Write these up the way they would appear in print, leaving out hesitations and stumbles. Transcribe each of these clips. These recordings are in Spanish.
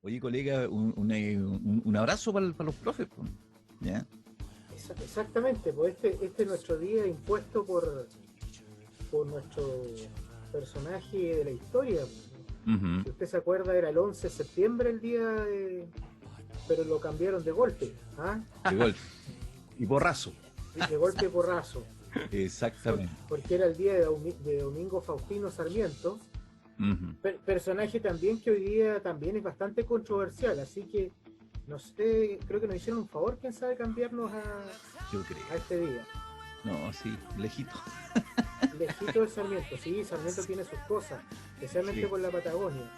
Oye, colega, un abrazo para los profes, po, ¿ya? Exactamente, pues este es nuestro día impuesto por nuestro personaje de la historia. Ujú. Si usted se acuerda, era el 11 de septiembre el día pero lo cambiaron de golpe, ¿ah? De golpe. Y porrazo. De golpe porrazo, Exactamente. porque era el día de Domingo Faustino Sarmiento, Ujú. personaje también que hoy día también es bastante controversial, así que no sé, creo que nos hicieron un favor, quién sabe, cambiarnos Yo a creo. este día. No, sí, lejito. Lejito de Sarmiento, sí, Sarmiento tiene sus cosas, especialmente Sí. por la Patagonia.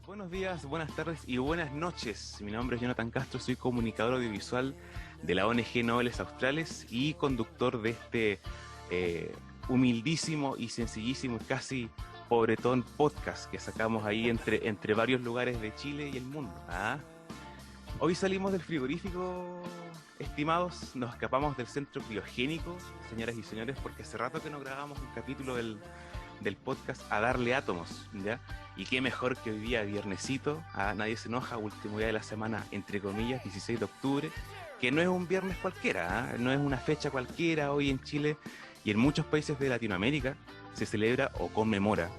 Buenos días, buenas tardes y buenas noches. Mi nombre es Jonathan Castro, soy comunicador audiovisual de la ONG Noveles Australes y conductor de este humildísimo y sencillísimo y casi pobretón podcast que sacamos ahí entre varios lugares de Chile y el mundo. ¿Ah? Hoy salimos del frigorífico, estimados, nos escapamos del centro criogénico, señoras y señores, porque hace rato que no grabamos un capítulo del podcast A Darle Átomos, ¿ya? Y qué mejor que hoy día, viernesito, nadie se enoja, último día de la semana, entre comillas, 16 de octubre, que no es un viernes cualquiera, no es una fecha cualquiera. Hoy en Chile y en muchos países de Latinoamérica se celebra o conmemora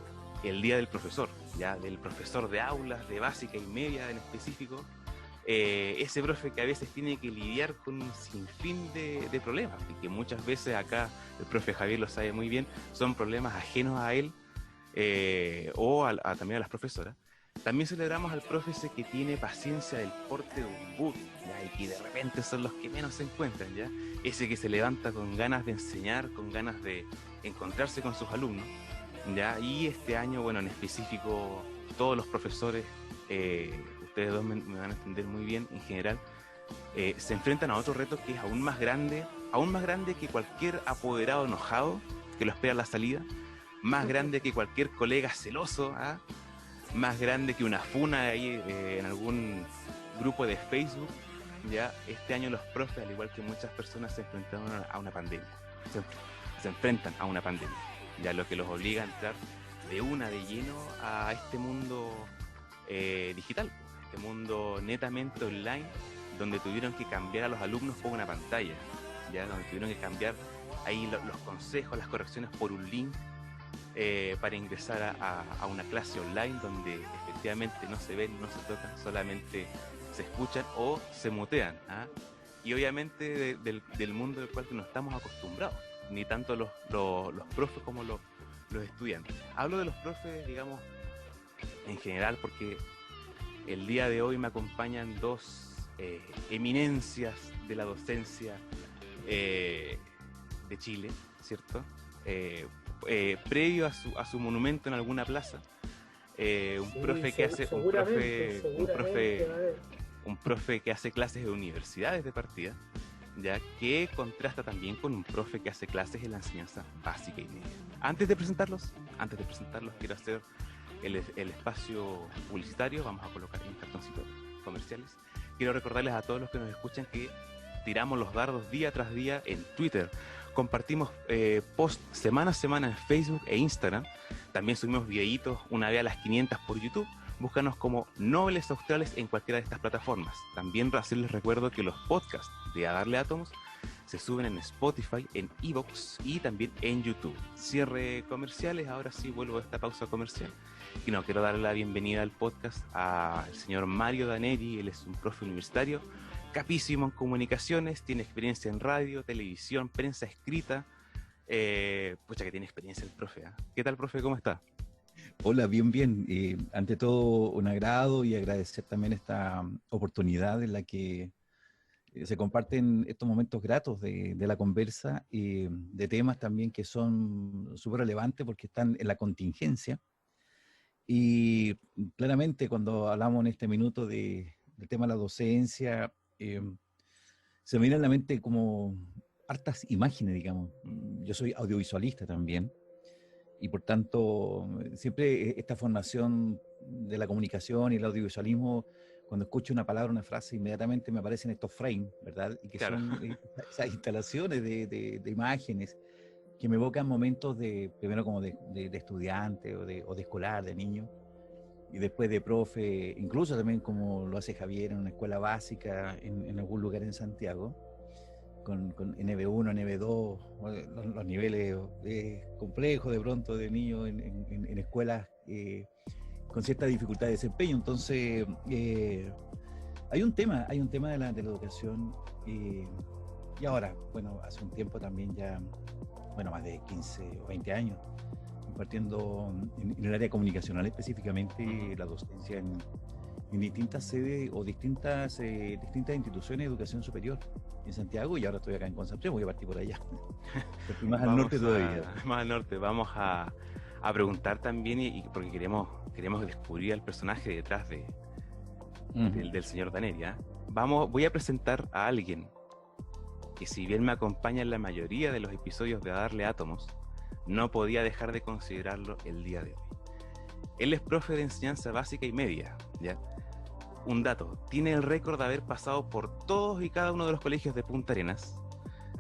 el Día del Profesor, ya del profesor de aulas, de básica y media en específico, ese profe que a veces tiene que lidiar con un sinfín de problemas, y que muchas veces acá el profe Javier lo sabe muy bien, son problemas ajenos a él, también a las profesoras. También celebramos al profe ese que tiene paciencia del porte de un bug, ¿ya? Y que de repente son los que menos se encuentran, ¿ya? Ese que se levanta con ganas de enseñar, con ganas de encontrarse con sus alumnos, ¿ya? Y este año, bueno, en específico, todos los profesores, ustedes dos me van a entender muy bien en general, se enfrentan a otro reto que es aún más grande que cualquier apoderado enojado que lo espera a la salida, más grande que cualquier colega celoso, ¿ah? Más grande que una funa ahí en algún grupo de Facebook. Ya este año los profes, al igual que muchas personas, se enfrentaron a una pandemia. Se, se enfrentan a una pandemia, ya lo que los obliga a entrar de lleno a este mundo digital, este mundo netamente online, donde tuvieron que cambiar a los alumnos por una pantalla, ya donde tuvieron que cambiar ahí los consejos, las correcciones por un link, para ingresar a una clase online donde efectivamente no se ven, no se tocan, solamente se escuchan o se mutean, ¿ah? Y obviamente del mundo del cual no estamos acostumbrados, ni tanto los profes como los estudiantes. Hablo de los profes, digamos, en general, porque el día de hoy me acompañan dos eminencias de la docencia eh, de Chile, ¿cierto? Eh, Previo a su monumento en alguna plaza, un Sí, profe que hace, seguramente, seguramente, a ver. un profe que hace clases de universidades de partida, ya que contrasta también con un profe que hace clases en la enseñanza básica y media. Antes de presentarlos, quiero hacer el espacio publicitario. Vamos a colocar un cartoncito comerciales. Quiero recordarles a todos los que nos escuchan que tiramos los dardos día tras día en Twitter. Compartimos post semana a semana en Facebook e Instagram. También subimos videitos una vez a las 500 por YouTube. Búscanos como Nobles Australes en cualquiera de estas plataformas. También les recuerdo que los podcasts de A Darle Átomos se suben en Spotify, en Evox y también en YouTube. Cierre comerciales, ahora sí vuelvo a esta pausa comercial. Y no, quiero darle la bienvenida al podcast al señor Mario Daneri. Él es un profe universitario, capísimo en comunicaciones, tiene experiencia en radio, televisión, prensa escrita. Pucha que tiene experiencia el profe, ¿eh? ¿Qué tal, profe? ¿Cómo está? Hola, bien, bien. Ante todo, un agrado y agradecer también esta oportunidad en la que se comparten estos momentos gratos de la conversa, de temas también que son súper relevantes porque están en la contingencia. Y claramente cuando hablamos en este minuto del tema de la docencia, se me viene a la mente como hartas imágenes, digamos. Yo soy audiovisualista también, y por tanto, siempre esta formación de la comunicación y el audiovisualismo, cuando escucho una palabra, una frase, inmediatamente me aparecen estos frames, ¿verdad? Y que Claro. son esas instalaciones de imágenes que me evocan momentos primero como de estudiante o de escolar, de niño, y después de profe, incluso también como lo hace Javier en una escuela básica en algún lugar en Santiago, con NB1, NB2, los niveles complejos de pronto de niños en escuelas con cierta dificultad de desempeño. Entonces, hay un tema de la educación, y ahora, bueno, hace un tiempo también ya, bueno, más de 15 o 20 años, impartiendo en el área comunicacional específicamente la docencia en distintas sedes o distintas instituciones de educación superior en Santiago, y ahora estoy acá en Concepción, voy a partir por allá. Estoy más al norte todavía. Más al norte, vamos a preguntar también, y porque queremos descubrir al personaje detrás del señor Daneria. Voy a presentar a alguien que, si bien me acompaña en la mayoría de los episodios de A Darle Átomos, no podía dejar de considerarlo el día de hoy. Él es profe de enseñanza básica y media, ¿ya? Un dato, tiene el récord de haber pasado por todos y cada uno de los colegios de Punta Arenas,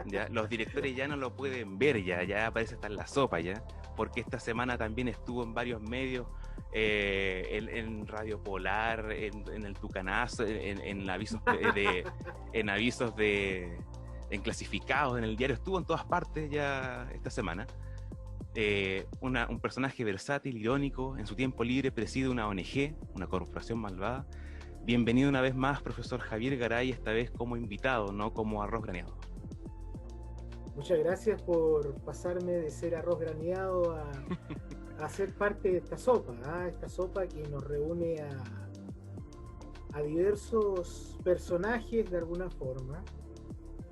¿ya? Los directores ya no lo pueden ver, ya aparece hasta en la sopa, ¿ya? Porque esta semana también estuvo en varios medios, en Radio Polar, en el Tucanazo, en avisos en clasificados, en el diario, estuvo en todas partes ya esta semana. Un personaje versátil, irónico, en su tiempo libre preside una ONG, una corporación malvada. Bienvenido una vez más, profesor Javier Garay, esta vez como invitado, no como arroz graneado. Muchas gracias por pasarme de ser arroz graneado a ser parte de esta sopa, esta sopa que nos reúne a diversos personajes de alguna forma,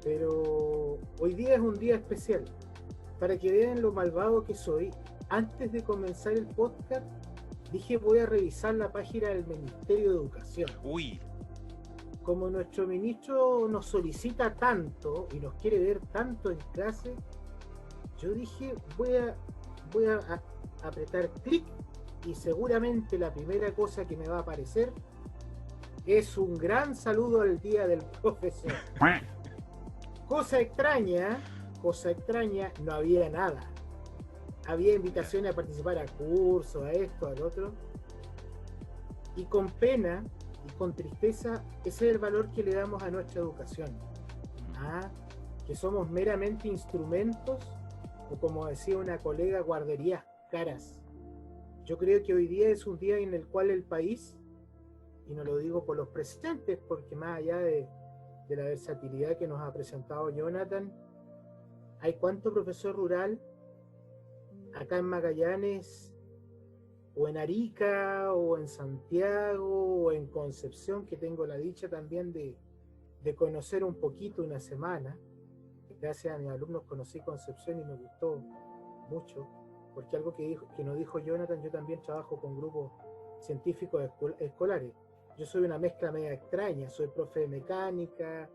pero hoy día es un día especial. Para que vean lo malvado que soy, antes de comenzar el podcast, dije voy a revisar la página del Ministerio de Educación. Uy. Como nuestro ministro nos solicita tanto y nos quiere ver tanto en clase, yo dije voy a apretar clic, y seguramente la primera cosa que me va a aparecer es un gran saludo al Día del Profesor. Cosa extraña, no había nada. Había invitaciones a participar a cursos, a esto, al otro. Y con pena y con tristeza, ese es el valor que le damos a nuestra educación. Que somos meramente instrumentos, o como decía una colega, guarderías caras. Yo creo que hoy día es un día en el cual el país, y no lo digo por los presentes, porque más allá de la versatilidad que nos ha presentado Jonathan, hay cuánto profesor rural acá en Magallanes, o en Arica, o en Santiago, o en Concepción, que tengo la dicha también de conocer un poquito, una semana. Gracias a mis alumnos conocí Concepción y me gustó mucho, porque algo que nos dijo Jonathan, yo también trabajo con grupos científicos escolares. Yo soy una mezcla media extraña, soy profe de mecánica,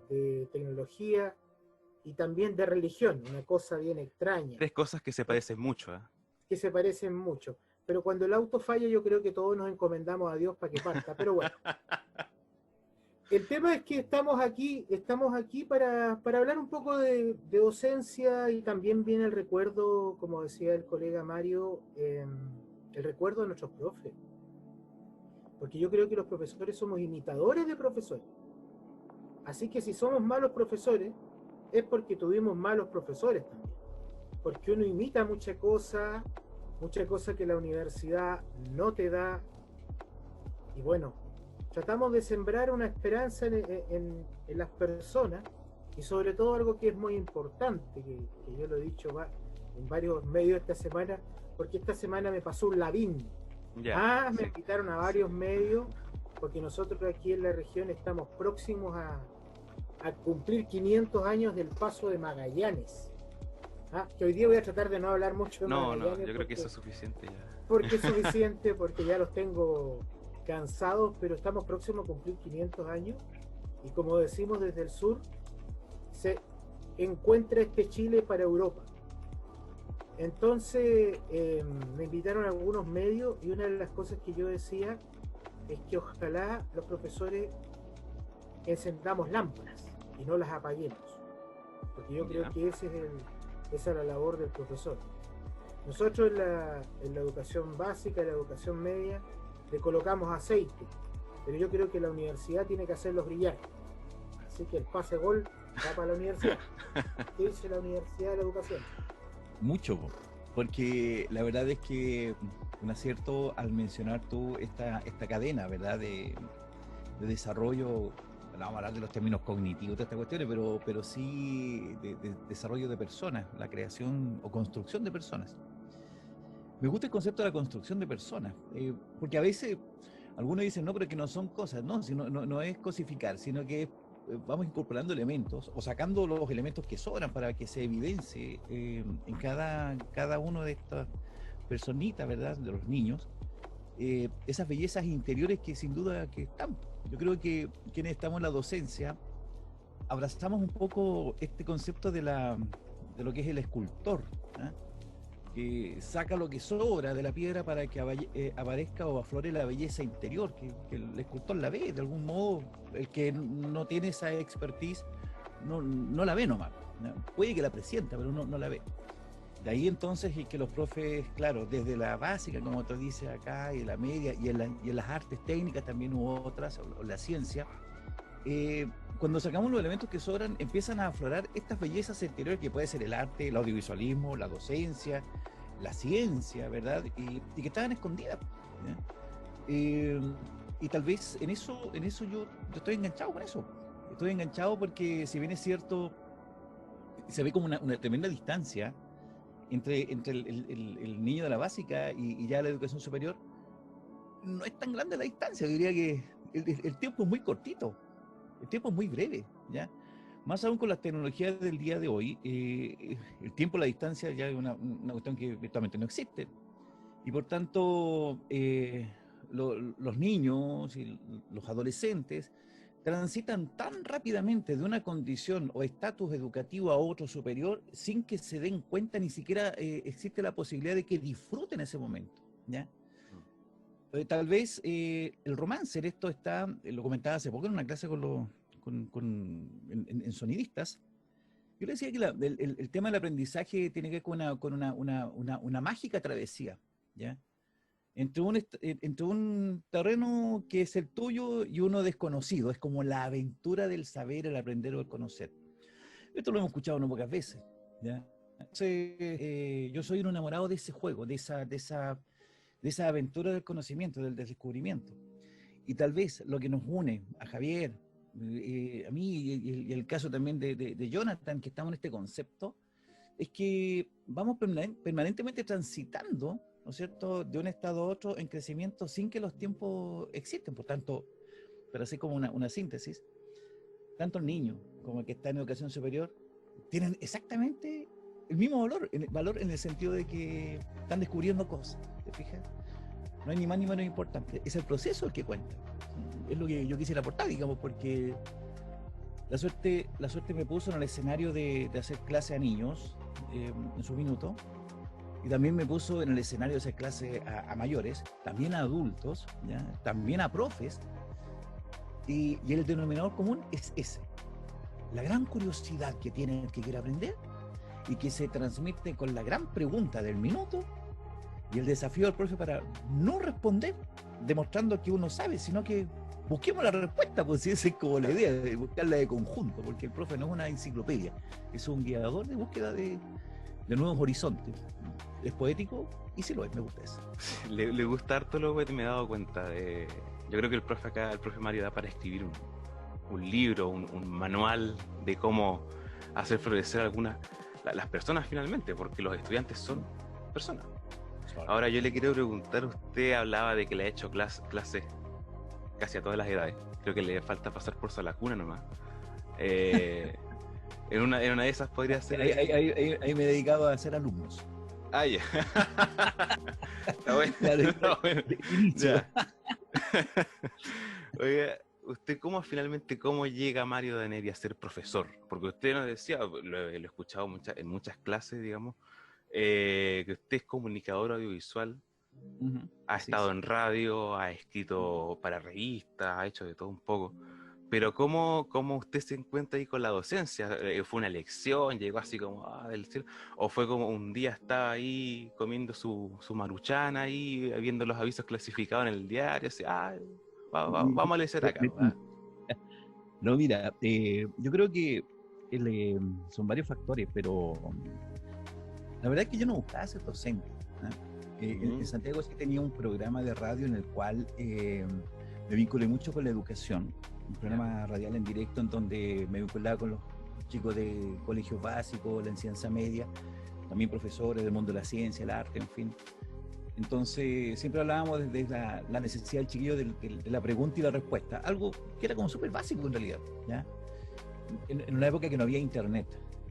de tecnología y también de religión, una cosa bien extraña. 3 cosas que se parecen mucho, Que se parecen mucho. Pero cuando el auto falla, yo creo que todos nos encomendamos a Dios para que parta. Pero bueno. El tema es que estamos aquí para hablar un poco de docencia, y también viene el recuerdo, como decía el colega Mario, el recuerdo de nuestros profes. Porque yo creo que los profesores somos imitadores de profesores. Así que si somos malos profesores, es porque tuvimos malos profesores también. Porque uno imita mucha cosa que la universidad no te da. Y bueno, tratamos de sembrar una esperanza en las personas, y sobre todo algo que es muy importante, que yo lo he dicho en varios medios esta semana, porque esta semana me pasó un lavín. Me invitaron a varios medios, porque nosotros aquí en la región estamos próximos a cumplir 500 años del paso de Magallanes. Que hoy día voy a tratar de no hablar mucho de Magallanes. No, yo creo que eso es suficiente ya. Porque es suficiente, porque ya los tengo cansados, pero estamos próximos a cumplir 500 años, y como decimos desde el sur, encuentra este Chile para Europa. Entonces me invitaron a algunos medios y una de las cosas que yo decía es que ojalá los profesores encendamos lámparas y no las apaguemos, porque yo creo que esa es la labor del profesor. Nosotros en la educación básica, en la educación media, le colocamos aceite, pero yo creo que la universidad tiene que hacerlos brillar. Así que el pase gol va para la universidad. ¿Qué dice la Universidad de la Educación? Mucho, porque la verdad es que un acierto al mencionar tú esta cadena, ¿verdad? De desarrollo, no vamos a hablar de los términos cognitivos de estas cuestiones, pero sí de desarrollo de personas, la creación o construcción de personas. Me gusta el concepto de la construcción de personas, porque a veces algunos dicen, no, pero que no son cosas, no es cosificar, sino que vamos incorporando elementos o sacando los elementos que sobran para que se evidencie en cada uno de estas personitas, ¿verdad? De los niños, esas bellezas interiores que sin duda que están. Yo creo que quienes estamos en la docencia abrazamos un poco este concepto de lo que es el escultor, ¿eh? Que saca lo que sobra de la piedra para que aparezca o aflore la belleza interior, que el escultor la ve de algún modo. El que no tiene esa expertise no la ve nomás, ¿no? Puede que la presienta, pero no la ve. De ahí entonces que los profes, claro, desde la básica, como tú dices acá, y la media, y en las artes técnicas también hubo otras, o la ciencia, cuando sacamos los elementos que sobran, empiezan a aflorar estas bellezas interiores que puede ser el arte, el audiovisualismo, la docencia, la ciencia, ¿verdad? Y que estaban escondidas, y tal vez en eso yo estoy enganchado con eso. Estoy enganchado porque, si bien es cierto, se ve como una tremenda distancia entre el niño de la básica y ya la educación superior, no es tan grande la distancia. Yo diría que el tiempo es muy cortito. El tiempo es muy breve, ¿ya? Más aún con las tecnologías del día de hoy, el tiempo, la distancia ya es una cuestión que virtualmente no existe. Y por tanto, los niños y los adolescentes transitan tan rápidamente de una condición o estatus educativo a otro superior sin que se den cuenta, ni siquiera existe la posibilidad de que disfruten ese momento, ¿ya? Tal vez el romance en esto está, lo comentaba hace poco en una clase en sonidistas. Yo le decía que el tema del aprendizaje tiene que ver con una mágica travesía, ¿ya? Entre un terreno que es el tuyo y uno desconocido. Es como la aventura del saber, el aprender o el conocer. Esto lo hemos escuchado no pocas veces, ¿ya? Entonces, yo soy un enamorado de ese juego, de esa aventura del conocimiento, del descubrimiento. Y tal vez lo que nos une a Javier, a mí y el caso también de Jonathan, que estamos en este concepto, es que vamos permanentemente transitando, ¿no es cierto?, de un estado a otro en crecimiento sin que los tiempos existen. Por tanto, pero así como una síntesis, tanto el niño como el que está en educación superior tienen exactamente el mismo valor en el sentido de que están descubriendo cosas, ¿te fijas? No hay ni más ni menos importante, es el proceso el que cuenta. Es lo que yo quisiera aportar, digamos, porque la suerte me puso en el escenario de hacer clase a niños en su minuto, y también me puso en el escenario de hacer clase a mayores, también a adultos, ¿ya? También a profes, y el denominador común es ese: la gran curiosidad que tiene el que quiere aprender y que se transmite con la gran pregunta del minuto y el desafío del profe para no responder demostrando que uno sabe, sino que busquemos la respuesta, pues esa es como la idea, de buscarla de conjunto, porque el profe no es una enciclopedia, es un guiador de búsqueda de nuevos horizontes. Es poético y sí lo es, me gusta eso. Le gusta harto lo que me he dado cuenta de... Yo creo que el profe Mario da para escribir un libro, un manual de cómo hacer florecer las personas finalmente, porque los estudiantes son personas. Ahora yo le quiero preguntar, usted hablaba de que le ha hecho clases casi a todas las edades, creo que le falta pasar por Salacuna nomás. En una de esas podría ser... Ahí me he dedicado a ser alumnos. Ah, ya. Está bueno. Claro, está bueno. Inicio. Oiga, usted cómo llega Mario Daneri a ser profesor? Porque usted nos decía, lo he escuchado en muchas clases, digamos, que usted es comunicador audiovisual, ha Así estado es. en radio, ha escrito para revistas, ha hecho de todo un poco. Pero ¿cómo usted se encuentra ahí con la docencia? ¿Fue una elección? ¿Llegó así como del cielo? ¿O fue como un día estaba ahí comiendo su maruchana ahí, viendo los avisos clasificados en el diario? Así, vamos a leer acá, ¿verdad? No, mira, yo creo que son varios factores, pero la verdad es que yo no buscaba ser docente. En Santiago sí tenía un programa de radio en el cual me vinculé mucho con la educación, un programa radial en directo en donde me vinculaba con los chicos de colegios básicos, la enseñanza media, también profesores del mundo de la ciencia, el arte, en fin. Entonces siempre hablábamos desde la necesidad del chiquillo de la pregunta y la respuesta, algo que era como súper básico en realidad, ¿ya? En una época que no había internet,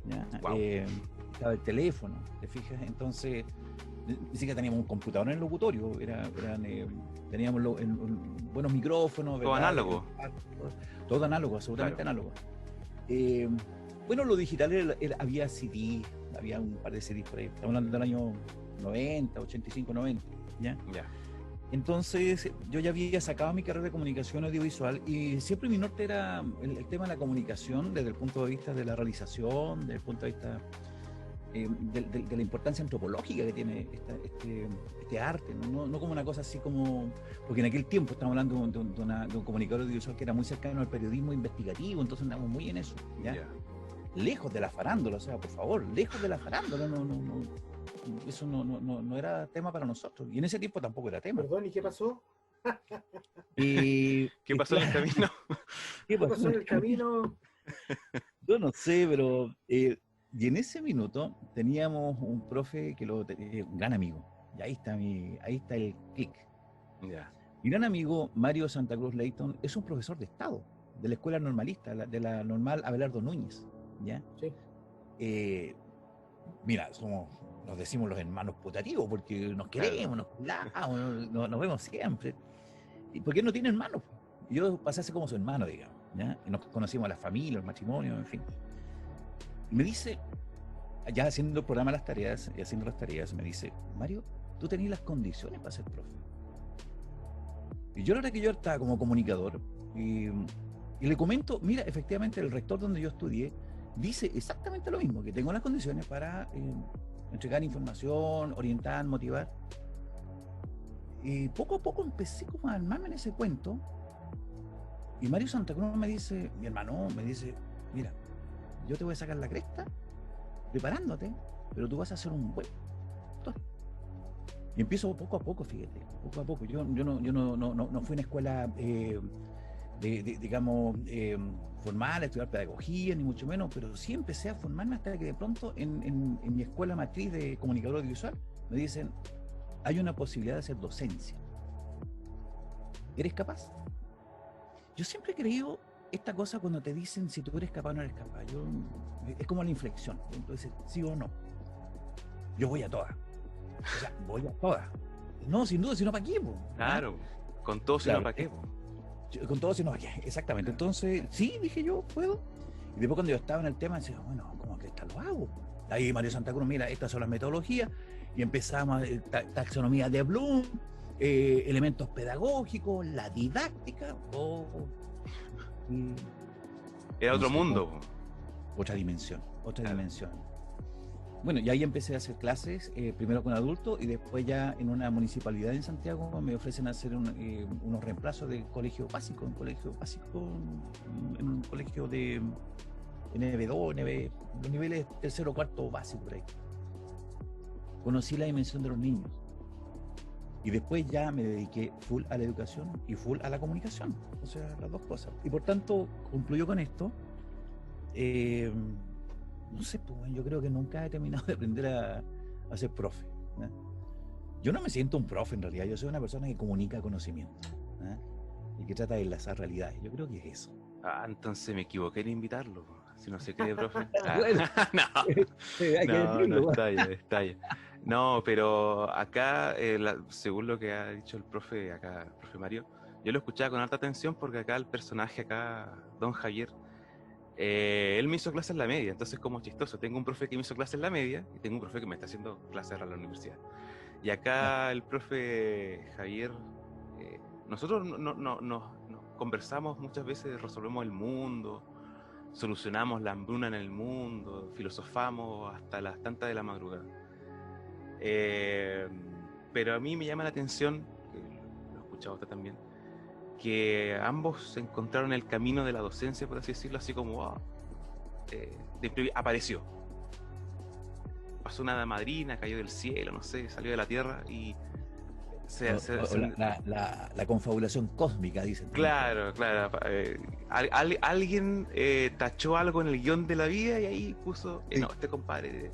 ¿ya? Wow. Estaba el teléfono, ¿te fijas? Entonces ni siquiera teníamos un computador en el locutorio, teníamos buenos micrófonos, Todo ¿verdad? análogo. Todo análogo, absolutamente análogo. Bueno, lo digital había CD, había un par de CDs por ahí, estamos hablando del año 90, 85, 90, ¿ya? Ya. Entonces yo ya había sacado mi carrera de comunicación audiovisual y siempre mi norte era el tema de la comunicación desde el punto de vista de la realización, desde el punto de vista de la importancia antropológica que tiene este arte, no como una cosa así como, porque en aquel tiempo estamos hablando de un comunicador audiovisual que era muy cercano al periodismo investigativo, entonces andamos muy en eso, ¿ya? Yeah. Lejos de la farándula, o sea, por favor, lejos de la farándula, eso no era tema para nosotros, y en ese tiempo tampoco era tema. Perdón, ¿y qué pasó? ¿Qué pasó en el camino? ¿Qué pasó en el camino? Yo no sé, pero y en ese minuto teníamos un profe un gran amigo, y ahí está el clic. Yeah. Mi gran amigo Mario Santa Cruz Leighton es un profesor de Estado de la escuela normalista, de la normal Abelardo Núñez, ¿ya? Sí. Mira, nos decimos los hermanos putativos porque nos queremos, nos cuidamos, nos vemos siempre. ¿Y por qué no tiene hermanos? Yo pasé a ser como su hermano, digamos, ¿ya? Y nos conocimos a la familia, el matrimonio, en fin. Y me dice, ya haciendo el programa las tareas, y haciendo las tareas, me dice, Mario, tú tenías las condiciones para ser profe. Y yo la verdad que yo estaba como comunicador, y le comento, mira, efectivamente el rector donde yo estudié dice exactamente lo mismo, que tengo las condiciones para entregar información, orientar, motivar. Y poco a poco empecé como a armarme en ese cuento, y Mario Santa Cruz me dice, mi hermano, me dice, mira, yo te voy a sacar la cresta preparándote, pero tú vas a ser un buen actor. Y empiezo poco a poco, fíjate, poco a poco. Yo no fui a una escuela, digamos, formal, a estudiar pedagogía, ni mucho menos, pero sí empecé a formarme hasta que de pronto en mi escuela matriz de comunicador audiovisual me dicen, hay una posibilidad de hacer docencia. ¿Eres capaz? Yo siempre he creído esta cosa cuando te dicen si tú eres capaz o no eres capaz. Es como la inflexión. Entonces, sí o no. Yo voy a todas. O sea, voy a todas. No, sin duda, sino para qué, po. Claro, con todo, sino Claro, para qué. Po. Con todo, sino para qué. Exactamente. Entonces, sí, dije yo, puedo. Y después cuando yo estaba en el tema, decía, bueno, ¿cómo que esta lo hago? Ahí Mario Santa Cruz, mira, estas son las metodologías. Y empezamos taxonomía de Bloom, elementos pedagógicos, la didáctica. Era otro mundo. Otra dimensión. Bueno, y ahí empecé a hacer clases, primero con adultos y después ya en una municipalidad en Santiago me ofrecen hacer unos reemplazos de colegio básico, en un colegio de NB2, los niveles tercero, cuarto básico por ahí. Conocí la dimensión de los niños y después ya me dediqué full a la educación y full a la comunicación, o sea, las dos cosas. Y por tanto, concluyo con esto. No sé, pues, yo creo que nunca he terminado de aprender a ser profe, ¿no? Yo no me siento un profe en realidad, yo soy una persona que comunica conocimiento, ¿no? Y que trata de enlazar realidades. Yo creo que es eso. Entonces me equivoqué en invitarlo, si no se cree profe. Bueno, no, está ya. No, pero acá, según lo que ha dicho el profe Mario, yo lo escuchaba con alta atención porque acá el personaje, don Javier, él me hizo clase en la media, entonces como chistoso, tengo un profe que me hizo clase en la media y tengo un profe que me está haciendo clases ahora en la universidad. Y acá el profe Javier, nosotros nos conversamos muchas veces, resolvemos el mundo, solucionamos la hambruna en el mundo, filosofamos hasta las tantas de la madrugada. Pero a mí me llama la atención, lo he escuchado usted también, que ambos encontraron el camino de la docencia, por así decirlo, así como apareció. Pasó una madrina, cayó del cielo, no sé, salió de la tierra y la confabulación cósmica, dicen. Claro. Alguien tachó algo en el guión de la vida y ahí puso, no, este compadre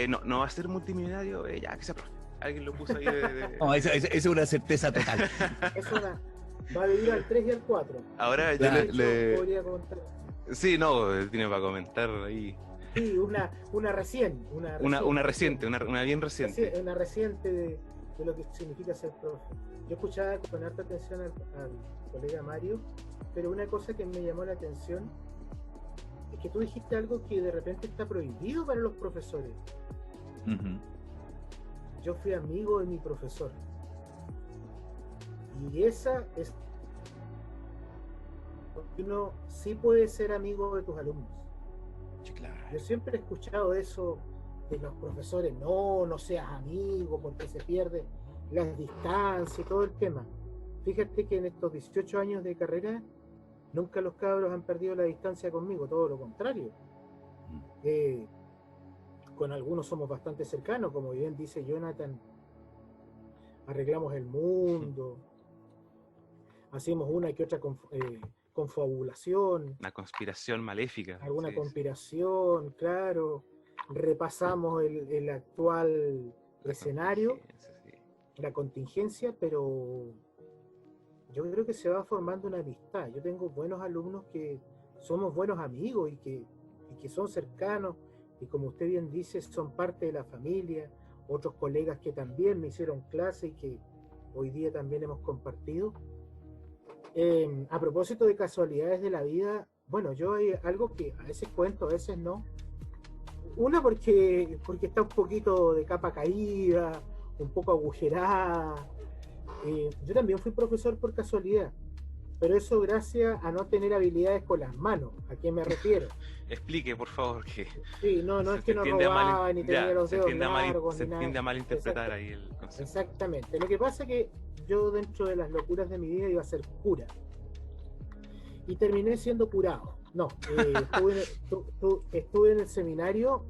no va a ser multimillonario, ya que sea profe. Alguien lo puso ahí No, esa es una certeza total. Va a vivir al 3 y al 4. Ahora yo podría comentar. Sí, no, tiene para comentar ahí. Sí, una reciente. Una bien reciente. Una reciente de lo que significa ser profe. Yo escuchaba con harta atención al colega Mario, pero una cosa que me llamó la atención es que tú dijiste algo que de repente está prohibido para los profesores. Uh-huh. Yo fui amigo de mi profesor. Y esa es... Uno sí puede ser amigo de tus alumnos. Sí, claro. Yo siempre he escuchado eso de los profesores, no seas amigo porque se pierde las distancias y todo el tema. Fíjate que en estos 18 años de carrera nunca los cabros han perdido la distancia conmigo, todo lo contrario. Con algunos somos bastante cercanos, como bien dice Jonathan, arreglamos el mundo, hacemos una que otra confabulación, una conspiración maléfica, alguna conspiración, claro, repasamos el actual escenario, la contingencia, pero yo creo que se va formando una amistad. Yo tengo buenos alumnos que somos buenos amigos y que son cercanos, y como usted bien dice, son parte de la familia, otros colegas que también me hicieron clase y que hoy día también hemos compartido. A propósito de casualidades de la vida, bueno, yo hay algo que a veces cuento, a veces no. Una porque está un poquito de capa caída, un poco agujerada. Yo también fui profesor por casualidad, pero eso gracias a no tener habilidades con las manos. ¿A qué me refiero? Explique, por favor, que... Sí, no es que no robaba ni tenía los dedos largos. Se tiende a malinterpretar ahí el concepto. Exactamente. Lo que pasa es que yo, dentro de las locuras de mi vida, iba a ser cura. Y terminé siendo curado. No, estuve en el seminario,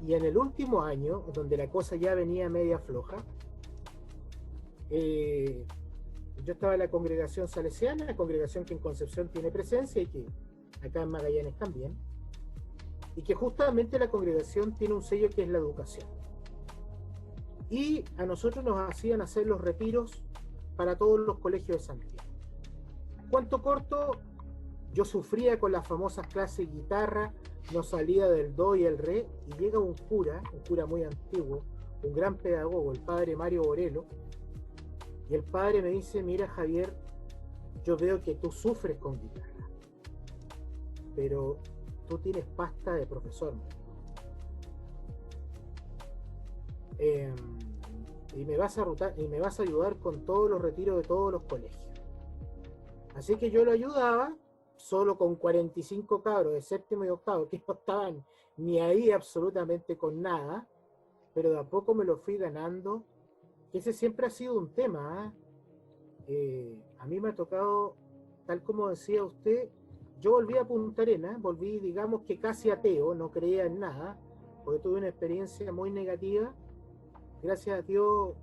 y en el último año, donde la cosa ya venía media floja, yo estaba en la congregación salesiana, la congregación que en Concepción tiene presencia y que acá en Magallanes también, y que justamente la congregación tiene un sello que es la educación. Y a nosotros nos hacían hacer los retiros para todos los colegios de Santiago. Cuento corto, yo sufría con las famosas clases de guitarra, no salía del do y el re, y llega un cura muy antiguo, un gran pedagogo, el padre Mario Borelo, y el padre me dice: mira, Javier, yo veo que tú sufres con guitarra, pero tú tienes pasta de profesor. Y me vas a ayudar con todos los retiros de todos los colegios. Así que yo lo ayudaba, solo con 45 cabros de séptimo y octavo, que no estaban ni ahí absolutamente con nada, pero de a poco me lo fui ganando. Ese siempre ha sido un tema, a mí me ha tocado, tal como decía usted, yo volví a Punta Arenas, volví, digamos que casi ateo, no creía en nada, porque tuve una experiencia muy negativa. Gracias a Dios,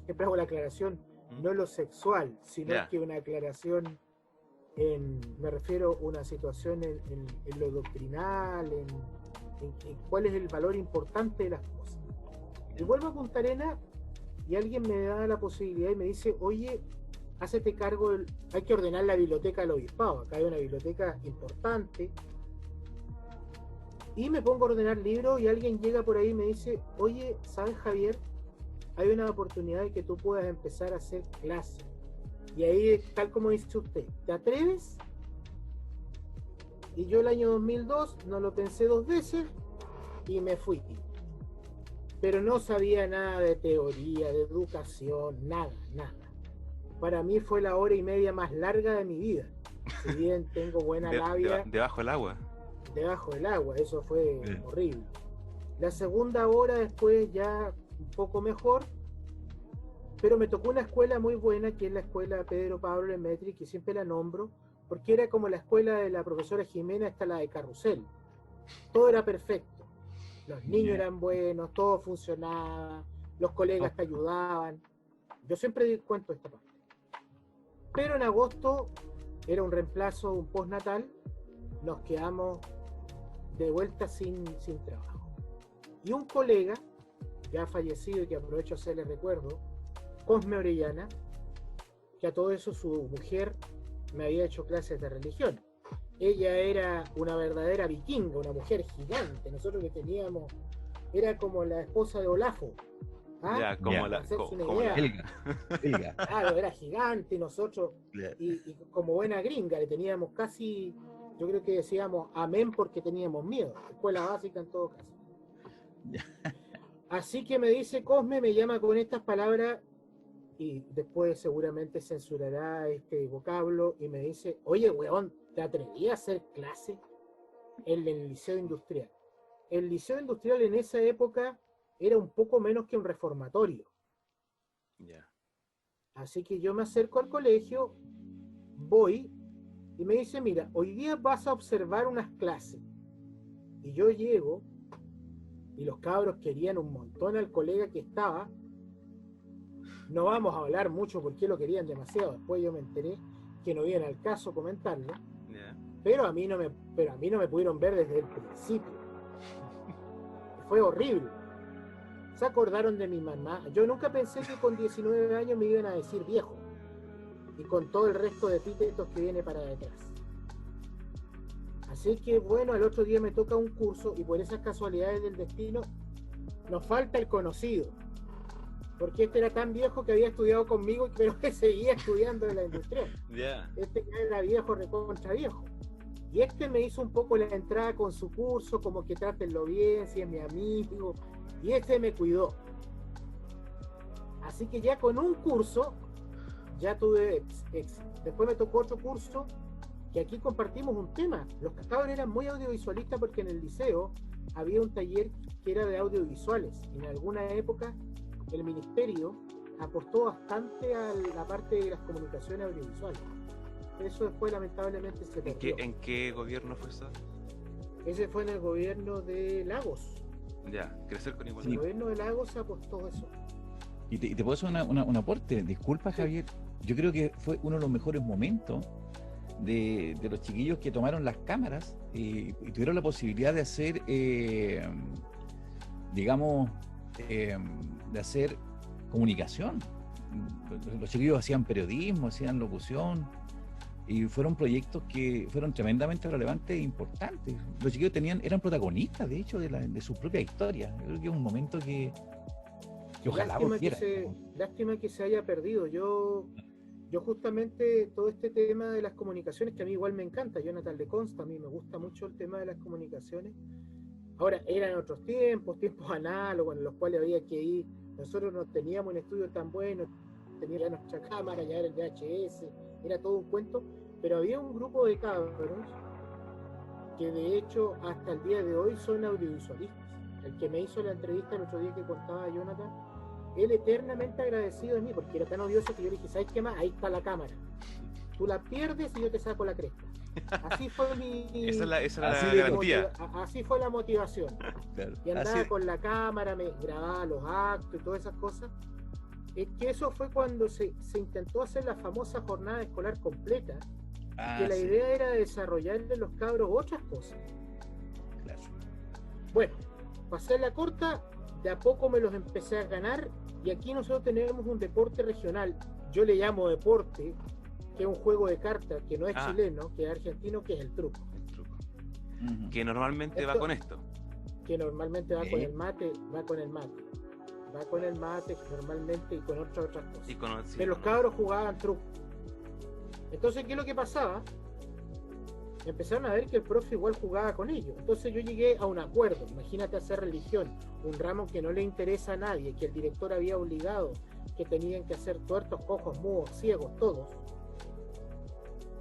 siempre hago la aclaración, no en lo sexual, sino que una aclaración me refiero a una situación en lo doctrinal, en cuál es el valor importante de las cosas. Y vuelvo a Punta Arenas y alguien me da la posibilidad y me dice: oye, hácete cargo, hay que ordenar la biblioteca del obispado, acá hay una biblioteca importante, y me pongo a ordenar libros y alguien llega por ahí y me dice: oye, ¿sabes, Javier? Hay una oportunidad de que tú puedas empezar a hacer clases. Y ahí, tal como dice usted, ¿te atreves? Y yo el año 2002 no lo pensé dos veces y me fui. Pero no sabía nada de teoría, de educación, nada, nada. Para mí fue la hora y media más larga de mi vida. Si bien tengo buena labia, debajo del agua. debajo del agua, eso fue horrible. La segunda hora después ya un poco mejor, pero me tocó una escuela muy buena, que es la escuela Pedro Pablo Lemaitre, que siempre la nombro, porque era como la escuela de la profesora Jimena hasta la de Carrusel. Todo era perfecto. Los niños eran buenos, todo funcionaba, los colegas te ayudaban. Yo siempre cuento esta parte. Pero en agosto era un reemplazo, un postnatal, nos quedamos de vuelta sin trabajo. Y un colega, ya fallecido y que aprovecho a hacerle recuerdo, Cosme Orellana, que a todo eso su mujer me había hecho clases de religión. Ella era una verdadera vikinga, una mujer gigante. Nosotros que teníamos, era como la esposa de Olafo. ¿Ah? Ya, como la Helga. Claro, era gigante y nosotros, y como buena gringa, le teníamos casi, yo creo que decíamos amén porque teníamos miedo. Escuela básica en todo caso. Así que me dice Cosme, me llama con estas palabras y después seguramente censurará este vocablo y me dice, oye, weón, ¿te atrevías a hacer clase en el Liceo Industrial? El Liceo Industrial en esa época era un poco menos que un reformatorio. Así que yo me acerco al colegio, voy y me dice, mira, hoy día vas a observar unas clases. Y yo llego y los cabros querían un montón al colega que estaba. No vamos a hablar mucho porque lo querían demasiado. Después yo me enteré que no viene al caso comentarlo. Pero a mí no me pudieron ver desde el principio. Fue horrible. Se acordaron de mi mamá. Yo nunca pensé que con 19 años me iban a decir viejo. Y con todo el resto de epítetos que viene para detrás. Así que bueno, al otro día me toca un curso y por esas casualidades del destino nos falta el conocido. Porque este era tan viejo que había estudiado conmigo, pero que seguía estudiando en la industria. Este ya era viejo, recontra viejo. Y este me hizo un poco la entrada con su curso, como que trátenlo bien, si es mi amigo. Y este me cuidó. Así que ya con un curso, ya tuve éxito. Después me tocó otro curso, que aquí compartimos un tema. Los cabros eran muy audiovisualistas porque en el liceo había un taller que era de audiovisuales. En alguna época el ministerio apostó bastante a la parte de las comunicaciones audiovisuales. Eso después lamentablemente se perdió. ¿En qué gobierno fue eso? Ese fue en el gobierno de Lagos. Ya, crecer con igualdad. El gobierno de Lagos apostó a eso. Y te puedo hacer un aporte. Disculpa, Javier. Yo creo que fue uno de los mejores momentos de los chiquillos que tomaron las cámaras y tuvieron la posibilidad de hacer, de hacer comunicación. Los chiquillos hacían periodismo, hacían locución y fueron proyectos que fueron tremendamente relevantes e importantes. Los chiquillos eran protagonistas, de hecho, de su propia historia. Yo creo que es un momento que ojalá volviera. Lástima que se haya perdido. Yo justamente todo este tema de las comunicaciones, que a mí igual me encanta, Jonathan le consta, a mí me gusta mucho el tema de las comunicaciones. Ahora, eran otros tiempos análogos en los cuales había que ir. Nosotros no teníamos un estudio tan bueno, teníamos nuestra cámara, ya era el VHS, era todo un cuento, pero había un grupo de cabros que de hecho hasta el día de hoy son audiovisualistas. El que me hizo la entrevista el otro día que contaba Jonathan, él eternamente agradecido de mí, porque era tan odioso que yo le dije, ¿sabes qué más? Ahí está la cámara. Tú la pierdes y yo te saco la cresta. Así fue esa es la garantía. Así fue la motivación. Claro. Y andaba con la cámara, me grababa los actos y todas esas cosas. Es que eso fue cuando se intentó hacer la famosa jornada escolar completa, que la idea era desarrollarle a los cabros otras cosas. Claro. Bueno, pasé la corta, de a poco me los empecé a ganar, y aquí nosotros tenemos un deporte regional, yo le llamo deporte, que es un juego de cartas que no es chileno, que es argentino, que es el truco. Uh-huh. Que normalmente va con esto. Que normalmente va con el mate, normalmente y con otras cosas. Pero los cabros jugaban truco. Entonces, ¿qué es lo que pasaba? Empezaron a ver que el profe igual jugaba con ellos. Entonces yo llegué a un acuerdo. Imagínate hacer religión, un ramo que no le interesa a nadie, que el director había obligado, que tenían que hacer tuertos, cojos, mudos, ciegos, todos.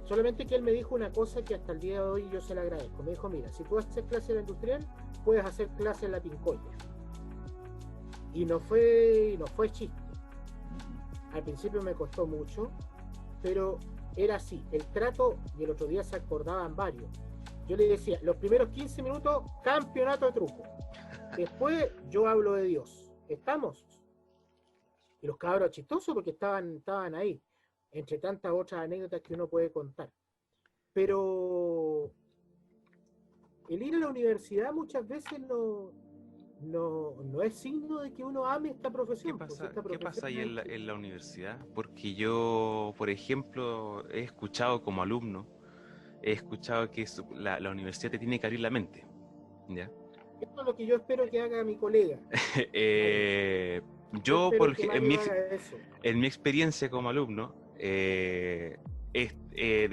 Solamente que él me dijo una cosa que hasta el día de hoy yo se la agradezco. Me dijo, mira, si tú haces clase en la industrial, puedes hacer clase en la Pincoya. Y no fue chiste. Al principio me costó mucho, pero era así, el trato, y el otro día se acordaban varios. Yo le decía, los primeros 15 minutos, campeonato de truco. Después yo hablo de Dios. ¿Estamos? Y los cabros chistosos porque estaban ahí, entre tantas otras anécdotas que uno puede contar. Pero el ir a la universidad muchas veces no es signo de que uno ame esta profesión. ¿Qué pasa ahí en la universidad? Porque yo, por ejemplo, he escuchado como alumno, he escuchado que la universidad te tiene que abrir la mente, ¿ya? Esto es lo que yo espero que haga mi colega. Yo, en mi experiencia como alumno, de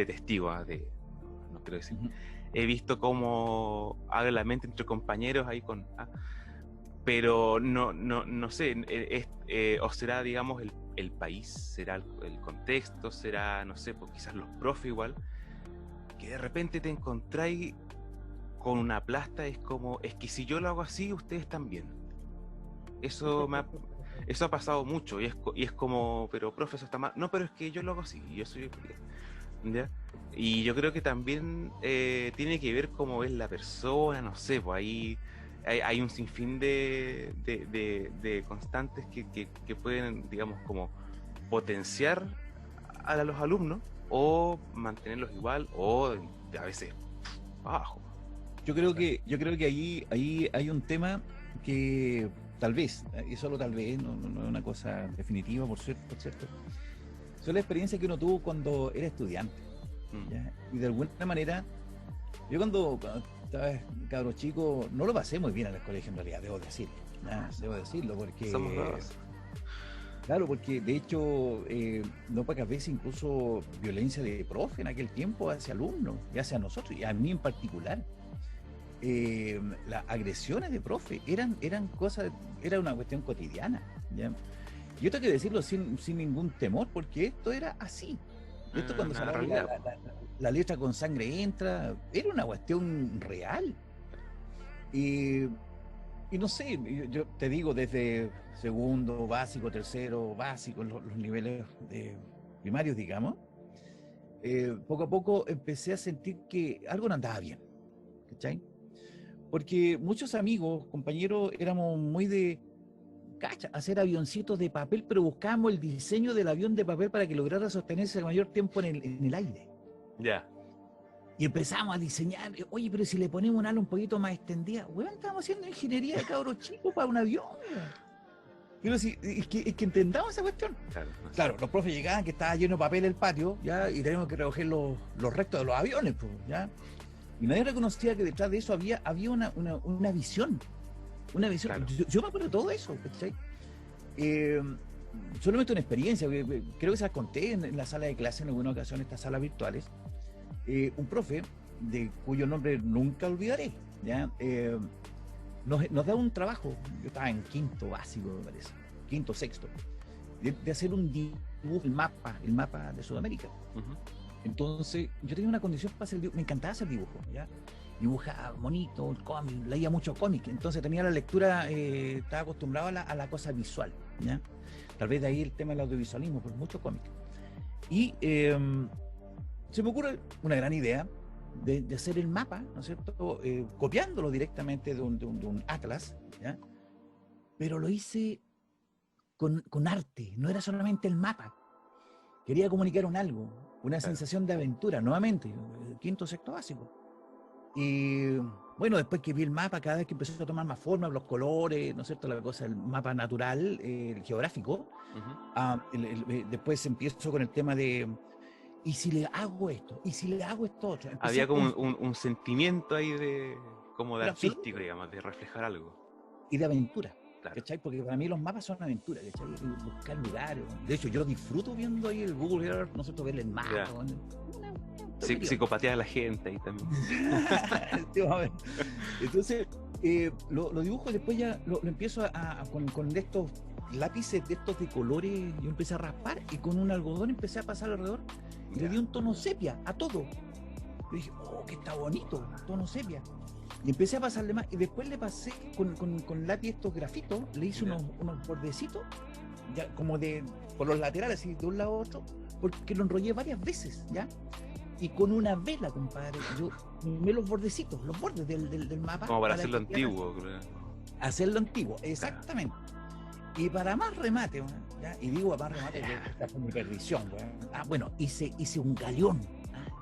testigo, no quiero decir, he visto cómo abre la mente entre compañeros ahí pero no sé, o será, digamos, el país, será el contexto, será, no sé, pues quizás los profes igual, que de repente te encontráis con una plasta, es que si yo lo hago así, ustedes también. Eso ha pasado mucho, y es como, pero profe, eso está mal. No, pero es que yo lo hago así, yo soy... ¿Ya? Y yo creo que también tiene que ver cómo es la persona, no sé, pues ahí hay un sinfín de constantes que pueden, digamos, como potenciar a los alumnos o mantenerlos igual o a veces abajo. Yo creo que ahí hay un tema que tal vez, y solo tal vez, no es una cosa definitiva, por cierto, son la experiencia que uno tuvo cuando era estudiante. ¿Ya? Y de alguna manera, yo cuando estaba cabro chico, no lo pasé muy bien en el colegio, en realidad, debo decirlo, porque... Somos dos. Claro, porque de hecho, no pocas veces incluso violencia de profe en aquel tiempo hacia alumnos, y hacia nosotros, y a mí en particular. Las agresiones de profe eran cosas, era una cuestión cotidiana, ¿ya? Y esto hay que decirlo sin ningún temor, porque esto era así. Esto cuando salía la letra con sangre entra, era una cuestión real. Y no sé, yo te digo, desde segundo, básico, tercero, básico, los niveles primarios, digamos, poco a poco empecé a sentir que algo no andaba bien, ¿cachai? Porque muchos amigos, compañeros, éramos muy de hacer avioncitos de papel, pero buscábamos el diseño del avión de papel para que lograra sostenerse el mayor tiempo en el aire. Ya. Y empezamos a diseñar, oye, pero si le ponemos un ala un poquito más extendida, weón, estamos haciendo ingeniería de cabros chicos para un avión. Pero si, es que entendamos esa cuestión. Claro, los profes llegaban que estaba lleno de papel el patio, ¿ya? Y teníamos que recoger los restos de los aviones, pues, ¿ya? Y nadie reconocía que detrás de eso había una visión. Una visión. Claro. Yo me acuerdo de todo eso, ¿cachai? Solamente una experiencia, creo que se las conté en la sala de clase en alguna ocasión, estas salas virtuales. Un profe, de cuyo nombre nunca olvidaré, ¿ya? Nos da un trabajo, yo estaba en quinto básico, me parece, quinto, sexto, de hacer un dibujo, el mapa de Sudamérica. Entonces, yo tenía una condición para hacer dibujo, me encantaba hacer dibujo, ¿ya? Dibujaba bonito, el cómic, leía mucho cómic, entonces tenía la lectura, estaba acostumbrado a la cosa visual, ¿ya? Tal vez de ahí el tema del audiovisualismo, por mucho cómic. Y se me ocurre una gran idea de hacer el mapa, ¿no es cierto? Copiándolo directamente de un atlas, ¿ya? Pero lo hice con arte, no era solamente el mapa. Quería comunicar una sensación de aventura, nuevamente, quinto, sexto básico. Y bueno, después que vi el mapa, cada vez que empezó a tomar más forma, los colores, ¿no es cierto? La cosa, el mapa natural, el geográfico. Después empiezo con el tema de, ¿y si le hago esto? ¿Y si le hago esto otro? Había como un sentimiento ahí como de artístico, digamos, de reflejar algo. Y de aventura. Claro. ¿cachai? Porque para mí los mapas son aventuras, ¿cachai? Y buscar lugares. De hecho, yo disfruto viendo ahí el Google Earth, nosotros ver el mapa. Ya. Sí, Psicopatear a la gente ahí también. sí, vamos a ver. Entonces, lo dibujo y después ya lo empiezo con estos lápices de estos de colores, yo empecé a raspar y con un algodón empecé a pasar alrededor y le di un tono sepia a todo. Y dije, oh, que está bonito, tono sepia. Y empecé a pasarle más y después le pasé con lápiz estos grafitos, le hice unos bordecitos, ya como por los laterales, así de un lado a otro, porque lo enrollé varias veces, ¿ya? Y con una vela, compadre, yo me los bordecitos, los bordes del mapa. Como para hacerlo antiguo, creo. Hacerlo antiguo, exactamente. Y para más remate, ¿ya? Y digo más remate, esta fue mi perdición, bueno, hice un galeón,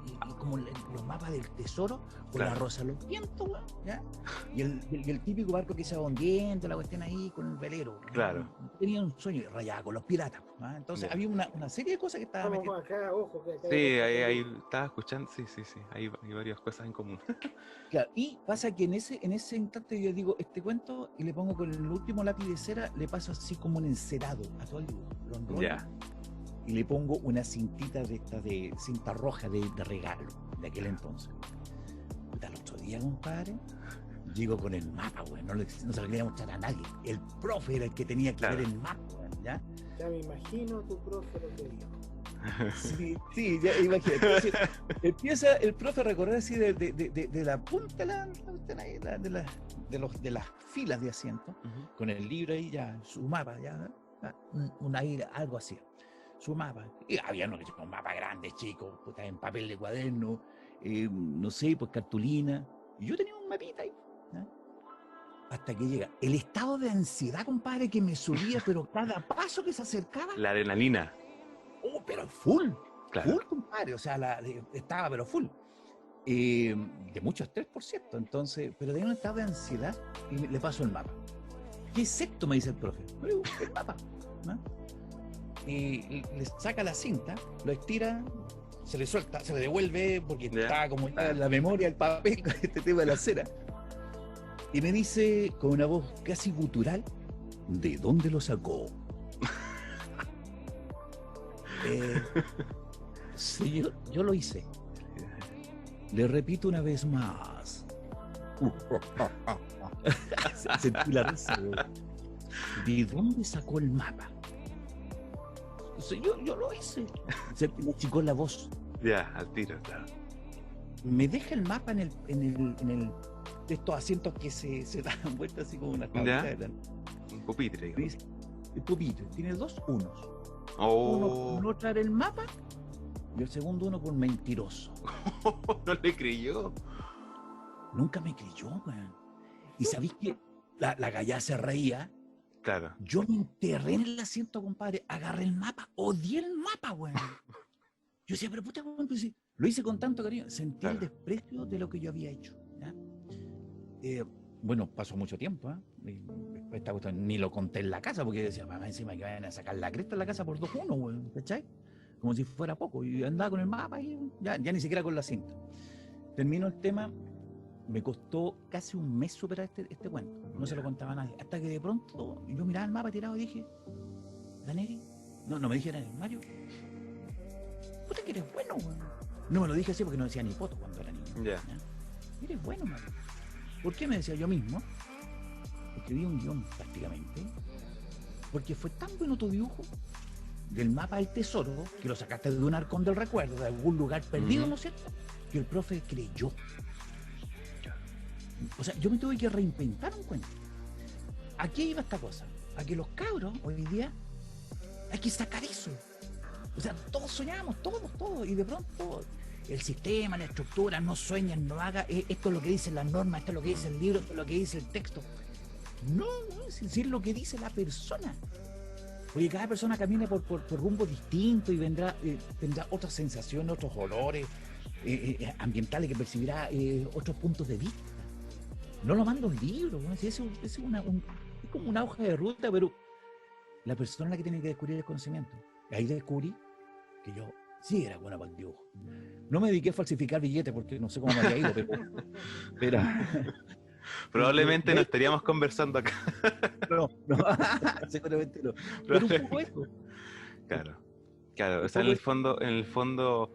y como los mapas del tesoro, con la rosa de los vientos, ¿ya? Y el típico barco que se va hundiendo, la cuestión ahí con el velero. Claro. Tenía un sueño, rayaba con los piratas, ¿no? Entonces había una serie de cosas que estaba metiendo. Acá, ojo, que acá Sí, ahí estaba escuchando, sí, hay varias cosas en común. Claro, y pasa que en ese instante yo digo este cuento y le pongo con el último lápiz de cera, le paso así como un encerado a todo el dibujo, lo enrollo, Ya. y le pongo una cintita de esta de cinta roja de regalo de aquel entonces. Puta, el otro día, compadre, llego con el mapa, güey, no se lo quería mostrar a nadie. El profe era el que tenía que ver el mapa, güey, ¿ya? Ya me imagino tu profe lo que dijo. Sí, ya imagínate. Entonces, empieza el profe a recorrer así de la punta de las filas de asientos, con el libro ahí ya, su mapa, ya, algo así, su mapa. Y había un mapa grande, chico, puta, en papel de cuaderno, no sé, pues cartulina. Y yo tenía un mapita ahí, ¿no? Hasta que llega el estado de ansiedad, compadre, que me subía, pero cada paso que se acercaba. La adrenalina. Oh, pero full, Claro. full, compadre, o sea, estaba pero full. De mucho estrés, por cierto, entonces, pero tenía un estado de ansiedad y le paso el mapa. ¿Qué es esto? Me dice el profe. El mapa, ¿no? Y le saca la cinta, lo estira, se le suelta, se le devuelve, porque estaba como ya en la memoria el papel con este tema de la cera. Y me dice con una voz casi gutural, ¿de dónde lo sacó? Sí, yo lo hice. Le repito una vez más. Sentí la risa. ¿De dónde sacó el mapa? Sí, yo lo hice. Se me achicó la voz. Ya, al tiro, claro. Me deja el mapa en el de estos asientos que se dan vueltas así como una tableta. Un pupitre, digamos. El pupitre. Tiene dos unos. Oh. Uno con otra el mapa y el segundo uno con mentiroso. No le creyó. Nunca me creyó, man. Y sabéis que la gallá se reía. Claro. Yo me enterré en el asiento, compadre. Agarré el mapa. Odié el mapa, weón. Yo decía, pero puta, weón, pues, sí. Lo hice con tanto cariño. Sentí el desprecio de lo que yo había hecho, ¿ya? Bueno, pasó mucho tiempo, ¿eh? Esta cuestión ni lo conté en la casa porque decía, mamá, encima que vayan a sacar la cresta en la casa por 2-1, weón, ¿cachai? Como si fuera poco. Y andaba con el mapa y ya ni siquiera con la cinta. Termino el tema, me costó casi un mes superar este cuento. No se lo contaba a nadie. Hasta que de pronto yo miraba el mapa tirado y dije, ¿Daneri? No me dije Daneri, Mario. Puta que eres bueno, weón. No me lo dije así porque no decía ni poto cuando era niño. Ya. Eres bueno, Mario. ¿Por qué me decía yo mismo? Escribí un guión prácticamente, porque fue tan bueno tu dibujo del mapa del tesoro, que lo sacaste de un arcón del recuerdo, de algún lugar perdido, ¿no es cierto? Que el profe creyó. O sea, yo me tuve que reinventar un cuento. ¿A qué iba esta cosa? A que los cabros hoy día hay que sacar eso. O sea, todos soñamos, todos, y de pronto el sistema, la estructura, no sueñan, no haga, esto es lo que dicen las normas, esto es lo que dice el libro, esto es lo que dice el texto. No, es lo que dice la persona. Porque cada persona camina por rumbo distinto y tendrá otras sensaciones, otros olores ambientales que percibirá, otros puntos de vista. No lo manda un libro, ¿no? Es como una hoja de ruta, pero la persona es la que tiene que descubrir el conocimiento. Y ahí descubrí que yo sí era buena para el dibujo. Probablemente no estaríamos conversando acá. No, no, seguramente no. Pero un poco eso. Claro, claro. O sea, en el fondo,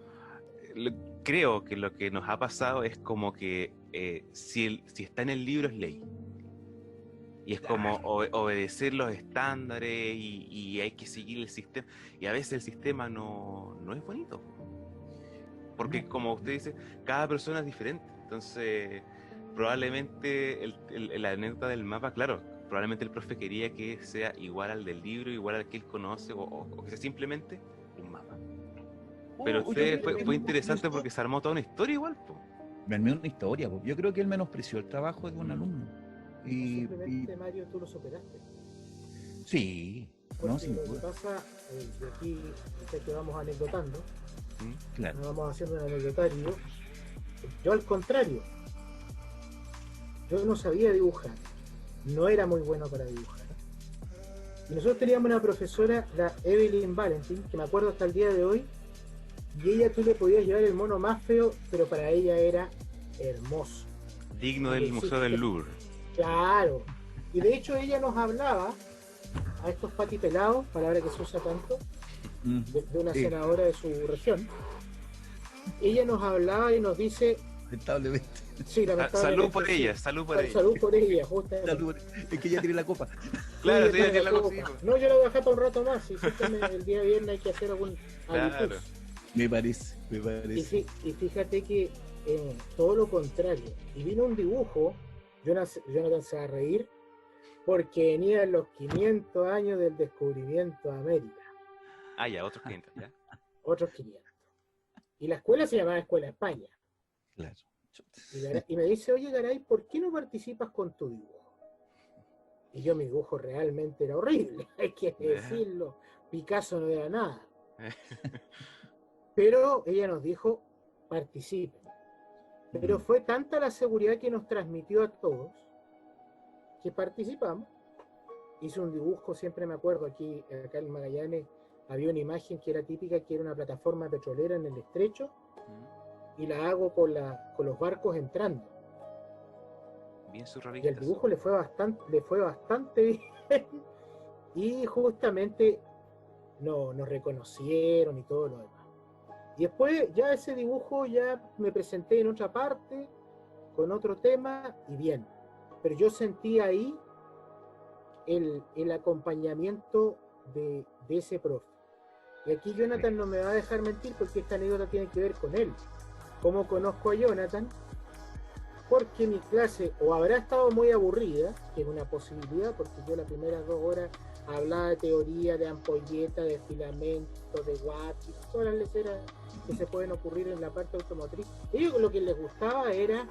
creo que lo que nos ha pasado es como que si está en el libro es ley. Y es como obedecer los estándares y hay que seguir el sistema. Y a veces el sistema no es bonito. Porque como usted dice, cada persona es diferente. Entonces, probablemente la anécdota del mapa, claro, probablemente el profe quería que sea igual al del libro, igual al que él conoce, o que sea simplemente un mapa. Pero usted fue interesante porque se armó toda una historia igual, po. Me armé una historia, po. Yo creo que él menospreció el trabajo de un alumno. Simplemente, Mario, tú lo superaste. Sí, porque no, sin lo que duda. pasa, de aquí, que vamos anecdotando, Claro. nos vamos haciendo un anecdotario. Yo al contrario, yo no sabía dibujar, no era muy bueno para dibujar. Y nosotros teníamos una profesora, la Evelyn Valentin, que me acuerdo hasta el día de hoy, y ella tú le podías llevar el mono más feo, pero para ella era hermoso. Digno del Museo del Louvre. Claro. Y de hecho ella nos hablaba a estos patipelados, palabra que se usa tanto, de una senadora de su región. Ella nos hablaba y nos dice... Lamentablemente. Sí, lamentablemente. Salud por ella, salud por ella. Salud por ella, justamente. Es que ella tiene la copa. Claro, sí, tiene la copa. No, yo la voy a dejar para un rato más. Y el día viernes hay que hacer algún claro. Me parece. Y fíjate que todo lo contrario. Y vino un dibujo, Jonathan se va a reír, porque venían los 500 años del descubrimiento de América. Ah, ya, otros 500, ya. Otros 500. Y la escuela se llamaba Escuela España. Claro. Y me dice, oye, Garay, ¿por qué no participas con tu dibujo? Y yo, mi dibujo realmente era horrible, hay que decirlo. Picasso no era nada. Pero ella nos dijo, participen. Pero fue tanta la seguridad que nos transmitió a todos, que participamos. Hice un dibujo, siempre me acuerdo, acá en Magallanes había una imagen que era típica, que era una plataforma petrolera en el estrecho, y la hago con los barcos entrando. Bien surrealista. Y el dibujo le fue bastante bien. Y justamente nos reconocieron y todo lo demás. Y después ya ese dibujo ya me presenté en otra parte, con otro tema, y bien. Pero yo sentí ahí el acompañamiento de ese profe. Y aquí Jonathan no me va a dejar mentir porque esta anécdota tiene que ver con él. ¿Cómo conozco a Jonathan? Porque mi clase o habrá estado muy aburrida, que es una posibilidad, porque yo las primeras 2 horas hablaba de teoría, de ampolleta, de filamento, de watts, y todas las leceras que se pueden ocurrir en la parte automotriz. Ellos lo que les gustaba era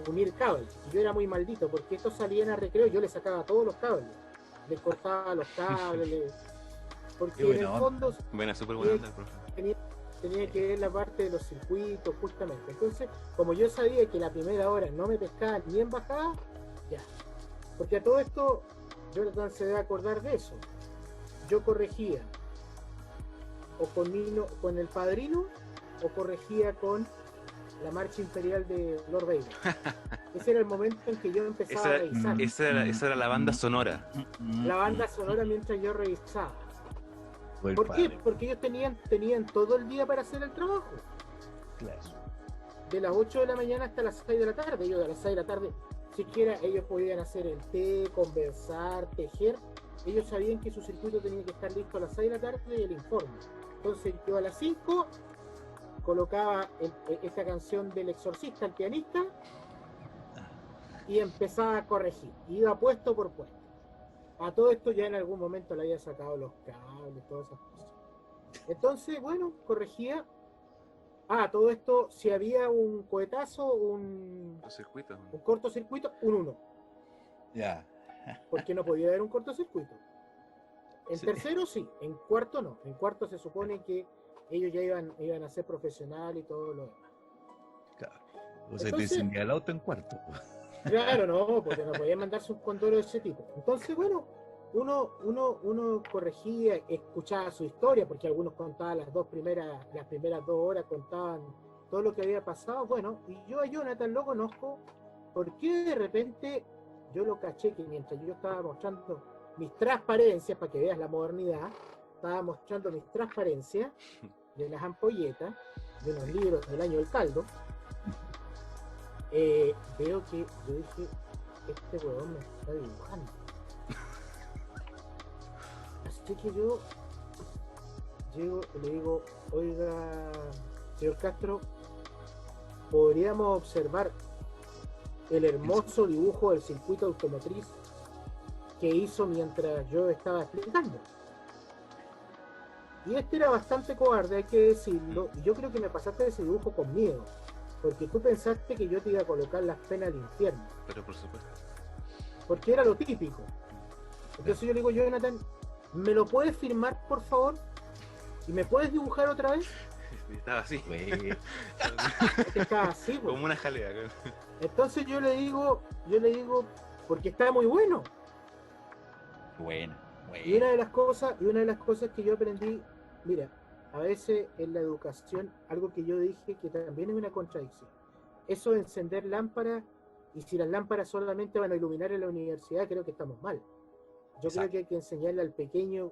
unir cables. Y yo era muy maldito, porque estos salían a recreo, yo les sacaba todos los cables. Les cortaba los cables, porque en el fondo... Buena, súper buena onda, profe. Tenía que ver la parte de los circuitos, justamente. Entonces, como yo sabía que la primera hora no me pescaba ni en bajada, ya. Porque a todo esto, Jonathan se debe acordar de eso. Yo corregía o con el Padrino o corregía con la marcha imperial de Lord Vader. Ese era el momento en que yo empezaba a revisar. Esa era la banda sonora. La banda sonora mientras yo revisaba. ¿Por qué? Porque ellos tenían todo el día para hacer el trabajo. Claro. De las 8 de la mañana hasta las 6 de la tarde. Ellos a las 6 de la tarde, siquiera ellos podían hacer el té, conversar, tejer. Ellos sabían que su circuito tenía que estar listo a las 6 de la tarde y el informe. Entonces yo a las 5 colocaba esta canción del Exorcista, el pianista, y empezaba a corregir. Iba puesto por puesto. A todo esto ya en algún momento le había sacado los cables, todas esas cosas. Entonces, bueno, corregía. Todo esto, si había un cohetazo, un cortocircuito, un 1. Ya. Porque no podía haber un cortocircuito. En tercero sí, en cuarto no. En cuarto se supone que ellos ya iban a ser profesionales y todo lo demás. Claro. O sea, te encendía el auto en cuarto. Claro, no, porque no podían mandarse un condoro de ese tipo. Entonces, bueno, uno corregía, escuchaba su historia, porque algunos contaban las primeras 2 horas contaban todo lo que había pasado. Bueno, y yo a Jonathan lo conozco ¿por qué de repente yo lo caché que mientras yo estaba mostrando mis transparencias, para que veas la modernidad, estaba mostrando mis transparencias de las ampolletas, de los libros del año del caldo, veo que yo dije, este huevón me está dibujando. Así que yo llego y le digo, oiga, señor Castro, podríamos observar el hermoso dibujo del circuito automotriz que hizo mientras yo estaba explicando. Y este era bastante cobarde, hay que decirlo, y yo creo que me pasaste ese dibujo con miedo, porque tú pensaste que yo te iba a colocar las penas al infierno. Pero por supuesto. Porque era lo típico. Entonces yo le digo, Jonathan, ¿me lo puedes firmar, por favor? ¿Y me puedes dibujar otra vez? Estaba así. Estaba así, pues. Como una jalea. Entonces yo le digo, porque está muy bueno. Bueno. Y una de las cosas que yo aprendí, mira, a veces en la educación, algo que yo dije que también es una contradicción. Eso de encender lámparas, y si las lámparas solamente van a iluminar en la universidad, creo que estamos mal. Yo creo que hay que enseñarle al pequeño,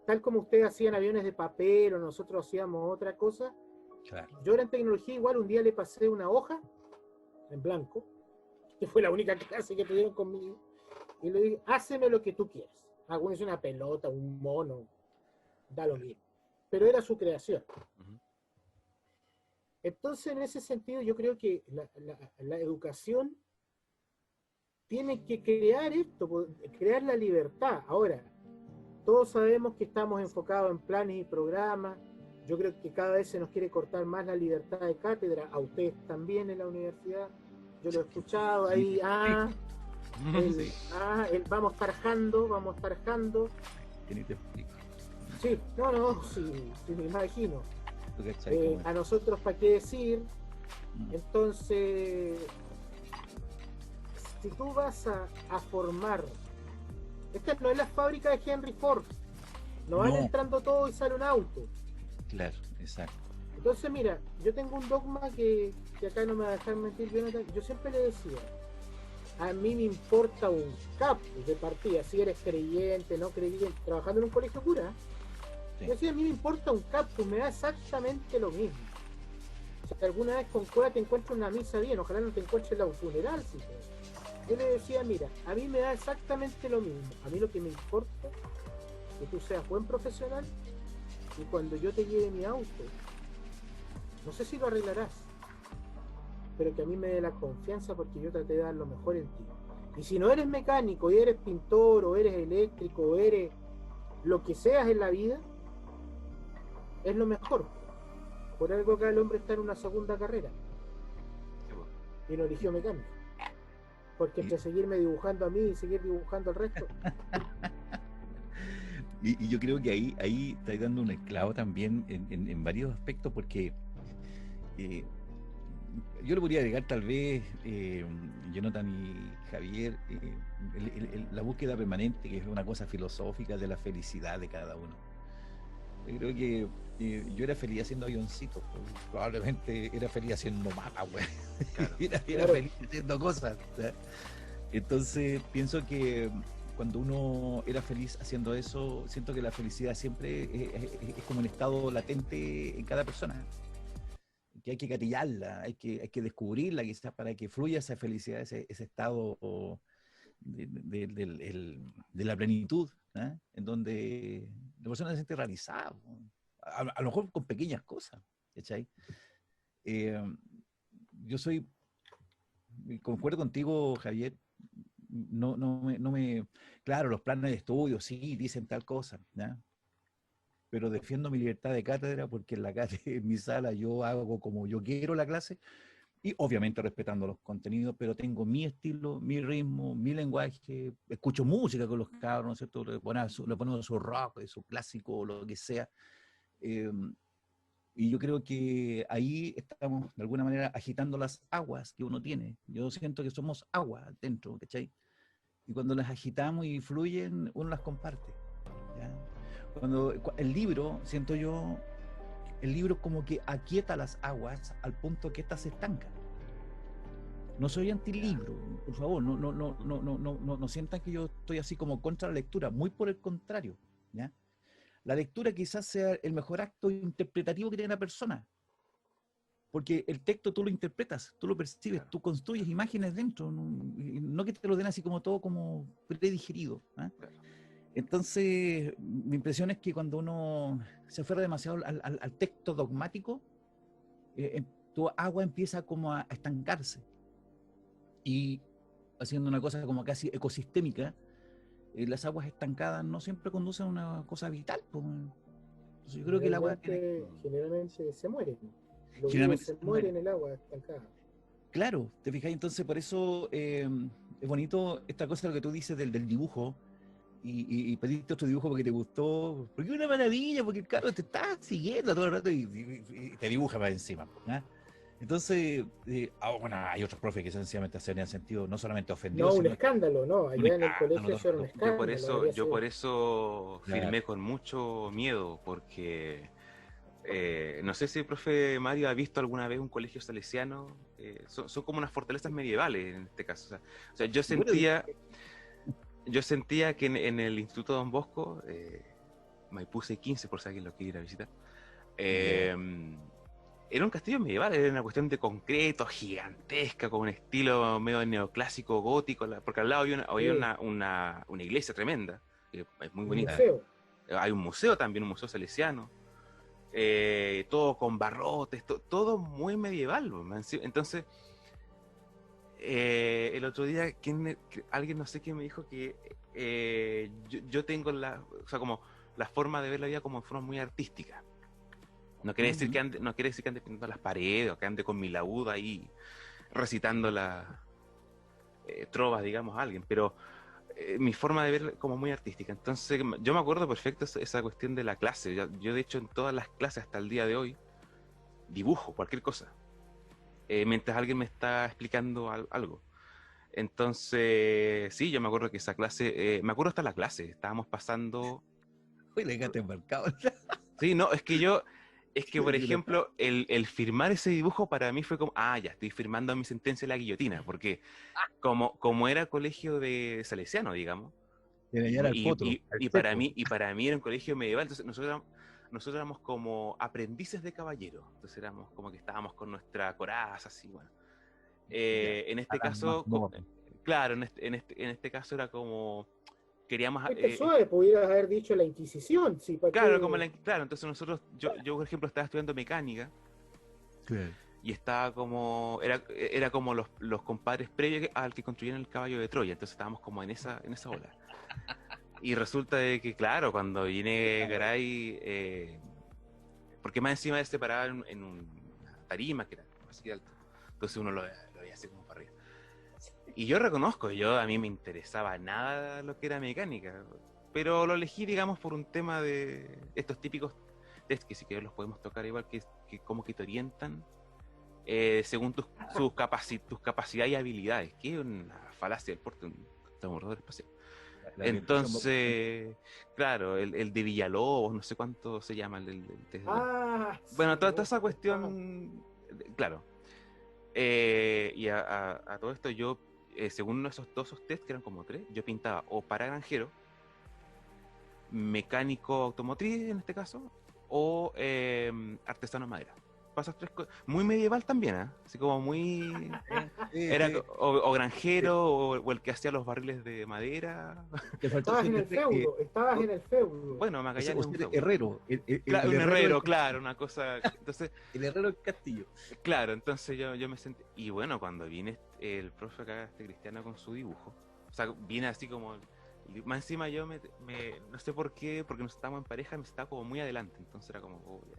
tal como ustedes hacían aviones de papel o nosotros hacíamos otra cosa. Claro. Yo en tecnología igual un día le pasé una hoja en blanco, que fue la única clase que tuvieron conmigo, y le dije, háceme lo que tú quieras. Algunos una pelota, un mono, da lo mismo. Pero era su creación. Entonces, en ese sentido, yo creo que la educación tiene que crear esto, crear la libertad. Ahora, todos sabemos que estamos enfocados en planes y programas. Yo creo que cada vez se nos quiere cortar más la libertad de cátedra, a ustedes también en la universidad. Yo lo he escuchado ahí, vamos tarjando. Sí, sí, me imagino. A nosotros, ¿para qué decir? Entonces, si tú vas a formar, esta no es la fábrica de Henry Ford, no van entrando todo y sale un auto. Claro, exacto. Entonces, mira, yo tengo un dogma que acá no me va a dejar mentir, Jonathan. Yo siempre le decía, a mí me importa un caput de partida, si eres creyente, no creyente, trabajando en un colegio cura. Sí. Yo decía, a mí me importa un caput, me da exactamente lo mismo. Si alguna vez con cura te encuentras una misa bien, ojalá no te encuentres la funeral, si yo le decía, mira, a mí me da exactamente lo mismo. A mí lo que me importa es que tú seas buen profesional y cuando yo te lleve mi auto, no sé si lo arreglarás, pero que a mí me dé la confianza porque yo traté de dar lo mejor en ti. Y si no eres mecánico y eres pintor o eres eléctrico o eres lo que seas en la vida, es lo mejor. Por algo acá el hombre está en una segunda carrera y no eligió mecánico, porque entre seguirme dibujando a mí y seguir dibujando al resto. Y yo creo que ahí estáis dando un esclavo también en varios aspectos, porque yo le podría agregar tal vez, Jonathan y Javier, la búsqueda permanente, que es una cosa filosófica de la felicidad de cada uno. Yo creo que yo era feliz haciendo avioncitos, probablemente era feliz haciendo mapas, güey. Claro. Era feliz haciendo cosas, ¿sabes? Entonces pienso que cuando uno era feliz haciendo eso, siento que la felicidad siempre es como un estado latente en cada persona, que hay que gatillarla, hay que descubrirla quizás para que fluya esa felicidad, ese estado de la plenitud, ¿eh? En donde la persona se siente realizada, a lo mejor con pequeñas cosas, ¿cachai? Yo concuerdo contigo, Javier, no me claro, los planes de estudio sí dicen tal cosa, ¿ya? Pero defiendo mi libertad de cátedra porque en la cátedra, en mi sala, yo hago como yo quiero la clase y obviamente respetando los contenidos, pero tengo mi estilo, mi ritmo, mi lenguaje, escucho música con los cabros, ¿no es cierto? Le ponemos su rock, su clásico, lo que sea. Y yo creo que ahí estamos de alguna manera agitando las aguas que uno tiene. Yo siento que somos agua dentro, ¿cachai? Y cuando las agitamos y fluyen, uno las comparte, ¿ya? Cuando el libro, siento yo, el libro como que aquieta las aguas al punto que éstas se estancan. No soy antilibro, por favor, no sientan que yo estoy así como contra la lectura, muy por el contrario, ¿ya? La lectura quizás sea el mejor acto interpretativo que tiene la persona, porque el texto tú lo interpretas, tú lo percibes, Claro, tú construyes imágenes dentro, no que te lo den así como todo como predigerido, ¿ah? claro. Entonces, mi impresión es que cuando uno se aferra demasiado al texto dogmático, tu agua empieza como a estancarse. Y haciendo una cosa como casi ecosistémica, las aguas estancadas no siempre conducen a una cosa vital, pues. Entonces yo creo que el agua tiene... Generalmente se mueren. Los vivos Generalmente se se muere. mueren en el agua estancada. Claro, te fijas, entonces por eso es bonito esta cosa lo que tú dices del dibujo, y pediste otro dibujo porque te gustó, porque es una maravilla, porque el carro te está siguiendo todo el rato y te dibuja para encima, ¿ah? Entonces, bueno, hay otros profes que sencillamente se habrían sentido no solamente No, ofendidos, un sino escándalo, no. un Allá en el escándalo colegio todo el eso era un rato. escándalo. Habría Yo sido. por eso Claro. firmé con mucho miedo, porque no sé si el profe Mario ha visto alguna vez un colegio salesiano. Son como unas fortalezas medievales en este caso. O sea, Bueno, yo sentía que en el Instituto Don Bosco, Maipú 15 por si alguien lo quiere ir a visitar, eh, era un castillo medieval, era una cuestión de concreto, gigantesca, con un estilo medio neoclásico, gótico, porque al lado había Sí, una iglesia tremenda, que es muy un bonita. museo. Hay un museo también, un museo salesiano, todo con barrotes, todo muy medieval. Entonces, el otro día alguien no sé quién me dijo que yo tengo o sea, como la forma de ver la vida como en forma muy artística. No quiere decir que ande, no quiere decir que ande pintando las paredes o que ande con mi laúd ahí recitando las trovas, digamos, a alguien, pero mi forma de ver como muy artística. Entonces, yo me acuerdo perfecto esa cuestión de la clase. Yo, de hecho, en todas las clases hasta el día de hoy, dibujo cualquier cosa, mientras alguien me está explicando algo. Entonces, sí, yo me acuerdo que esa clase, me acuerdo hasta la clase, estábamos pasando... uy, le dejaste embarcado. Sí, no, es que por ejemplo, el firmar ese dibujo para mí fue como, ya estoy firmando mi sentencia de la guillotina, porque como era colegio de salesiano, digamos, De dañar al potro, al seco. y para mí era un colegio medieval, entonces nosotros éramos como aprendices de caballero, entonces éramos como que estábamos con nuestra coraza, así, bueno. Ya, En este Adán más caso, moderno. claro, en este caso era como, queríamos, Fuiste suave, pudieras haber dicho la Inquisición, sí, ¿para claro, qué? claro, entonces yo por ejemplo estaba estudiando mecánica, Claro. y estaba como, era como los compadres previos al que construyeron el caballo de Troya, entonces estábamos como en esa ola. Y resulta de que, claro, cuando viene Garay, porque más encima él se paraba en una tarima que era así alto, entonces uno lo veía así como para arriba. Y yo reconozco, a mí me interesaba nada lo que era mecánica, pero lo elegí, digamos, por un tema de estos típicos test que sí que los podemos tocar igual, que como que te orientan según tus capacidades y habilidades, que es una falacia del porte de un transbordador espacial. La orientación Entonces, claro, el de Villalobos, no sé cuánto se llama el test. Bueno, Sí, toda esa cuestión, claro. Y a todo esto yo, según todos esos test, que eran como 3, yo pintaba o para granjero, mecánico automotriz en este caso, o artesano de madera. Pasas 3 cosas. Muy medieval también, ¿eh? Así como muy... Era o granjero o el que hacía los barriles de madera. Te faltó estabas en el decirte que feudo, estabas en el feudo. Bueno, Magallanes es un usted es feudo. herrero, Claro, el un herrero del herrero, castillo. claro, una cosa. Entonces, El herrero del castillo. claro, entonces yo me sentí. Y bueno, cuando viene el profe acá, este cristiano, con su dibujo, o sea, viene así como. Más encima yo no sé por qué, porque nos estábamos en pareja, me estaba como muy adelante, entonces era como, ya.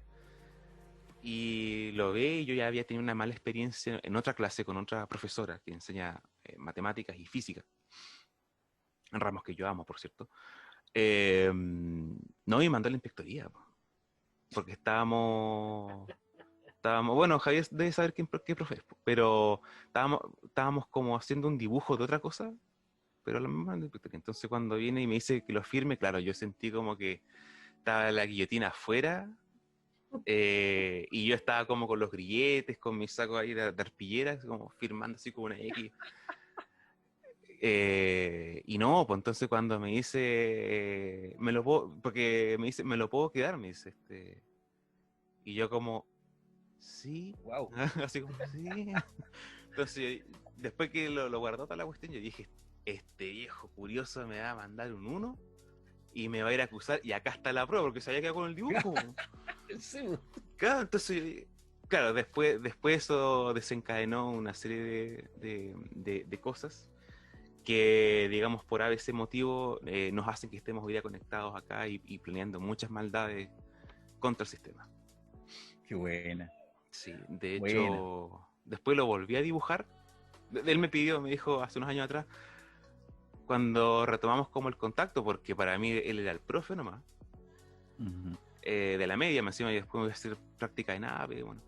Y lo ve, y yo ya había tenido una mala experiencia en otra clase con otra profesora que enseña matemáticas y física, en ramos que yo amo, por cierto. No, me mandó a la inspectoría, porque bueno, Javier debe saber qué profe es, pero estábamos como haciendo un dibujo de otra cosa, pero la misma inspectoría. Entonces cuando viene y me dice que lo firme, claro, yo sentí como que estaba la guillotina afuera, Y yo estaba como con los grilletes, con mi saco ahí de arpilleras, como firmando así como una X. Y no, pues entonces cuando me dice, me lo puedo, porque me dice, me lo puedo quedar, me dice, y yo como, sí, Wow. así como, sí. Entonces, después que lo guardó toda la cuestión, yo dije, este viejo curioso me va a mandar un 1 y me va a ir a acusar, y acá está la prueba, porque se había quedado con el dibujo. Sí. Claro, entonces, claro, después eso desencadenó una serie de cosas que, digamos, por ese motivo nos hacen que estemos hoy día conectados acá y planeando muchas maldades contra el sistema. Qué buena. Sí, de Buena. hecho, después lo volví a dibujar. Él me pidió, me dijo hace unos años atrás, cuando retomamos como el contacto, porque para mí él era el profe nomás, de la media, me encima, y después me voy a hacer práctica de nave, bueno.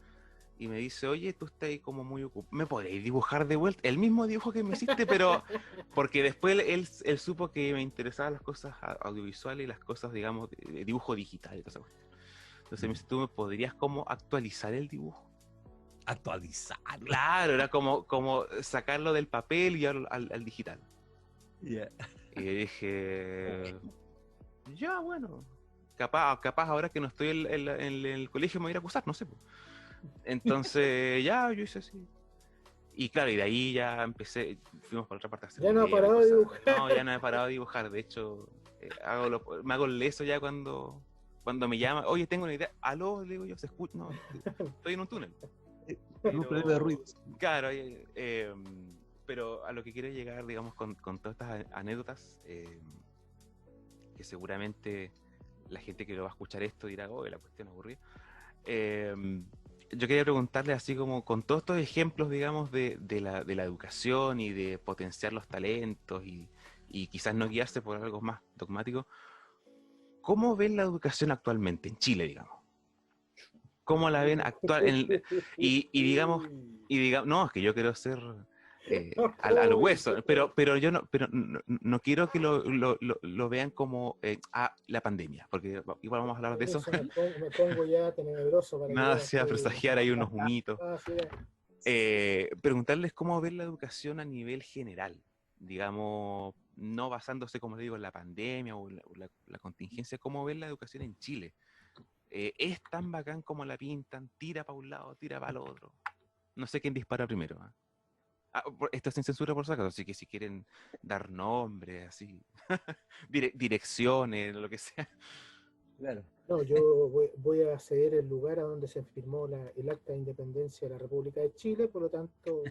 Y me dice, oye, tú estás ahí como muy ocupado, ¿me podéis dibujar de vuelta? El mismo dibujo que me hiciste, pero porque después él supo que me interesaban las cosas audiovisuales y las cosas, digamos, de dibujo digital y toda esa cuestión. Entonces me dice, ¿tú me podrías como actualizar el dibujo? Actualizar. Claro, era como sacarlo del papel y al digital. Yeah. Y yo dije, ya, bueno, capaz ahora que no estoy en el colegio me voy a ir a acusar, no sé. Entonces, ya, yo hice así. Y claro, y de ahí ya empecé, fuimos por otra parte a hacer Ya no ha videos y parado de cosas. dibujar. No, ya no he parado de dibujar, de hecho, me hago el leso ya cuando me llama, oye, tengo una idea, aló, le digo yo, se escucha, no, estoy en un túnel. Un problema de ruido. Claro, pero a lo que quiero llegar, digamos, con todas estas anécdotas, que seguramente la gente que lo va a escuchar esto dirá, oh, la cuestión aburrida. Yo quería preguntarle, así como con todos estos ejemplos, digamos, de la educación y de potenciar los talentos y quizás no guiarse por algo más dogmático, ¿cómo ven la educación actualmente en Chile, digamos? ¿Cómo la ven actual? Digamos, no, es que yo quiero ser al hueso, pero yo no quiero que lo vean como la pandemia, porque igual vamos a hablar de eso. Me pongo ya tenebroso para Nada que sea presagiar ahí unos humitos. sí, Preguntarles cómo ven la educación a nivel general, digamos, no basándose, como les digo, en la pandemia o la contingencia, cómo ven la educación en Chile. ¿Es tan bacán como la pintan? ¿Tira para un lado, tira para el otro? No sé quién dispara primero. Esto es sin censura por si acaso, así que si quieren dar nombres, así, direcciones, lo que sea. Claro. No, yo voy a ceder el lugar a donde se firmó el acta de independencia de la República de Chile, por lo tanto,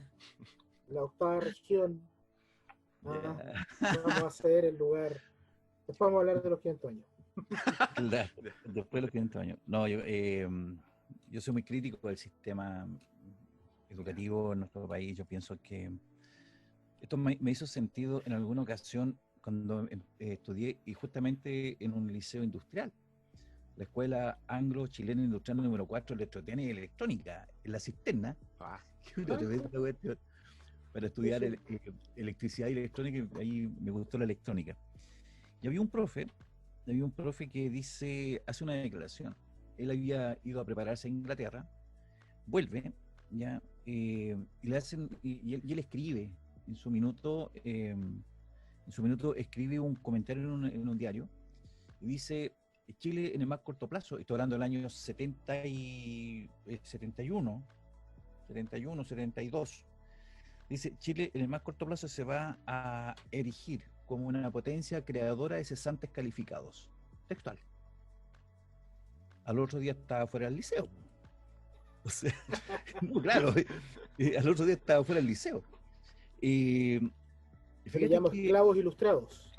la octava región, Yeah. vamos a ceder el lugar. Después vamos a hablar de los 500 años. Claro. Después de los 500 años. No, yo soy muy crítico del sistema educativo en nuestro país. Yo pienso que esto me hizo sentido en alguna ocasión cuando estudié, y justamente en un liceo industrial, la Escuela Anglo-Chilena Industrial número 4, Electrotécnica y Electrónica, en La Cisterna, para estudiar electricidad y electrónica, y ahí me gustó la electrónica. Y había un profe que hace una declaración. Él había ido a prepararse a Inglaterra, vuelve, ya, y le hacen, y él escribe en su minuto, escribe un comentario en un diario, y dice: Chile en el más corto plazo, estoy hablando del año 71, 72, dice: Chile en el más corto plazo se va a erigir como una potencia creadora de cesantes calificados. Textual. Al otro día estaba fuera del liceo. O sea, no, claro, al otro día estaba fuera del liceo. Se le llama esclavos ilustrados.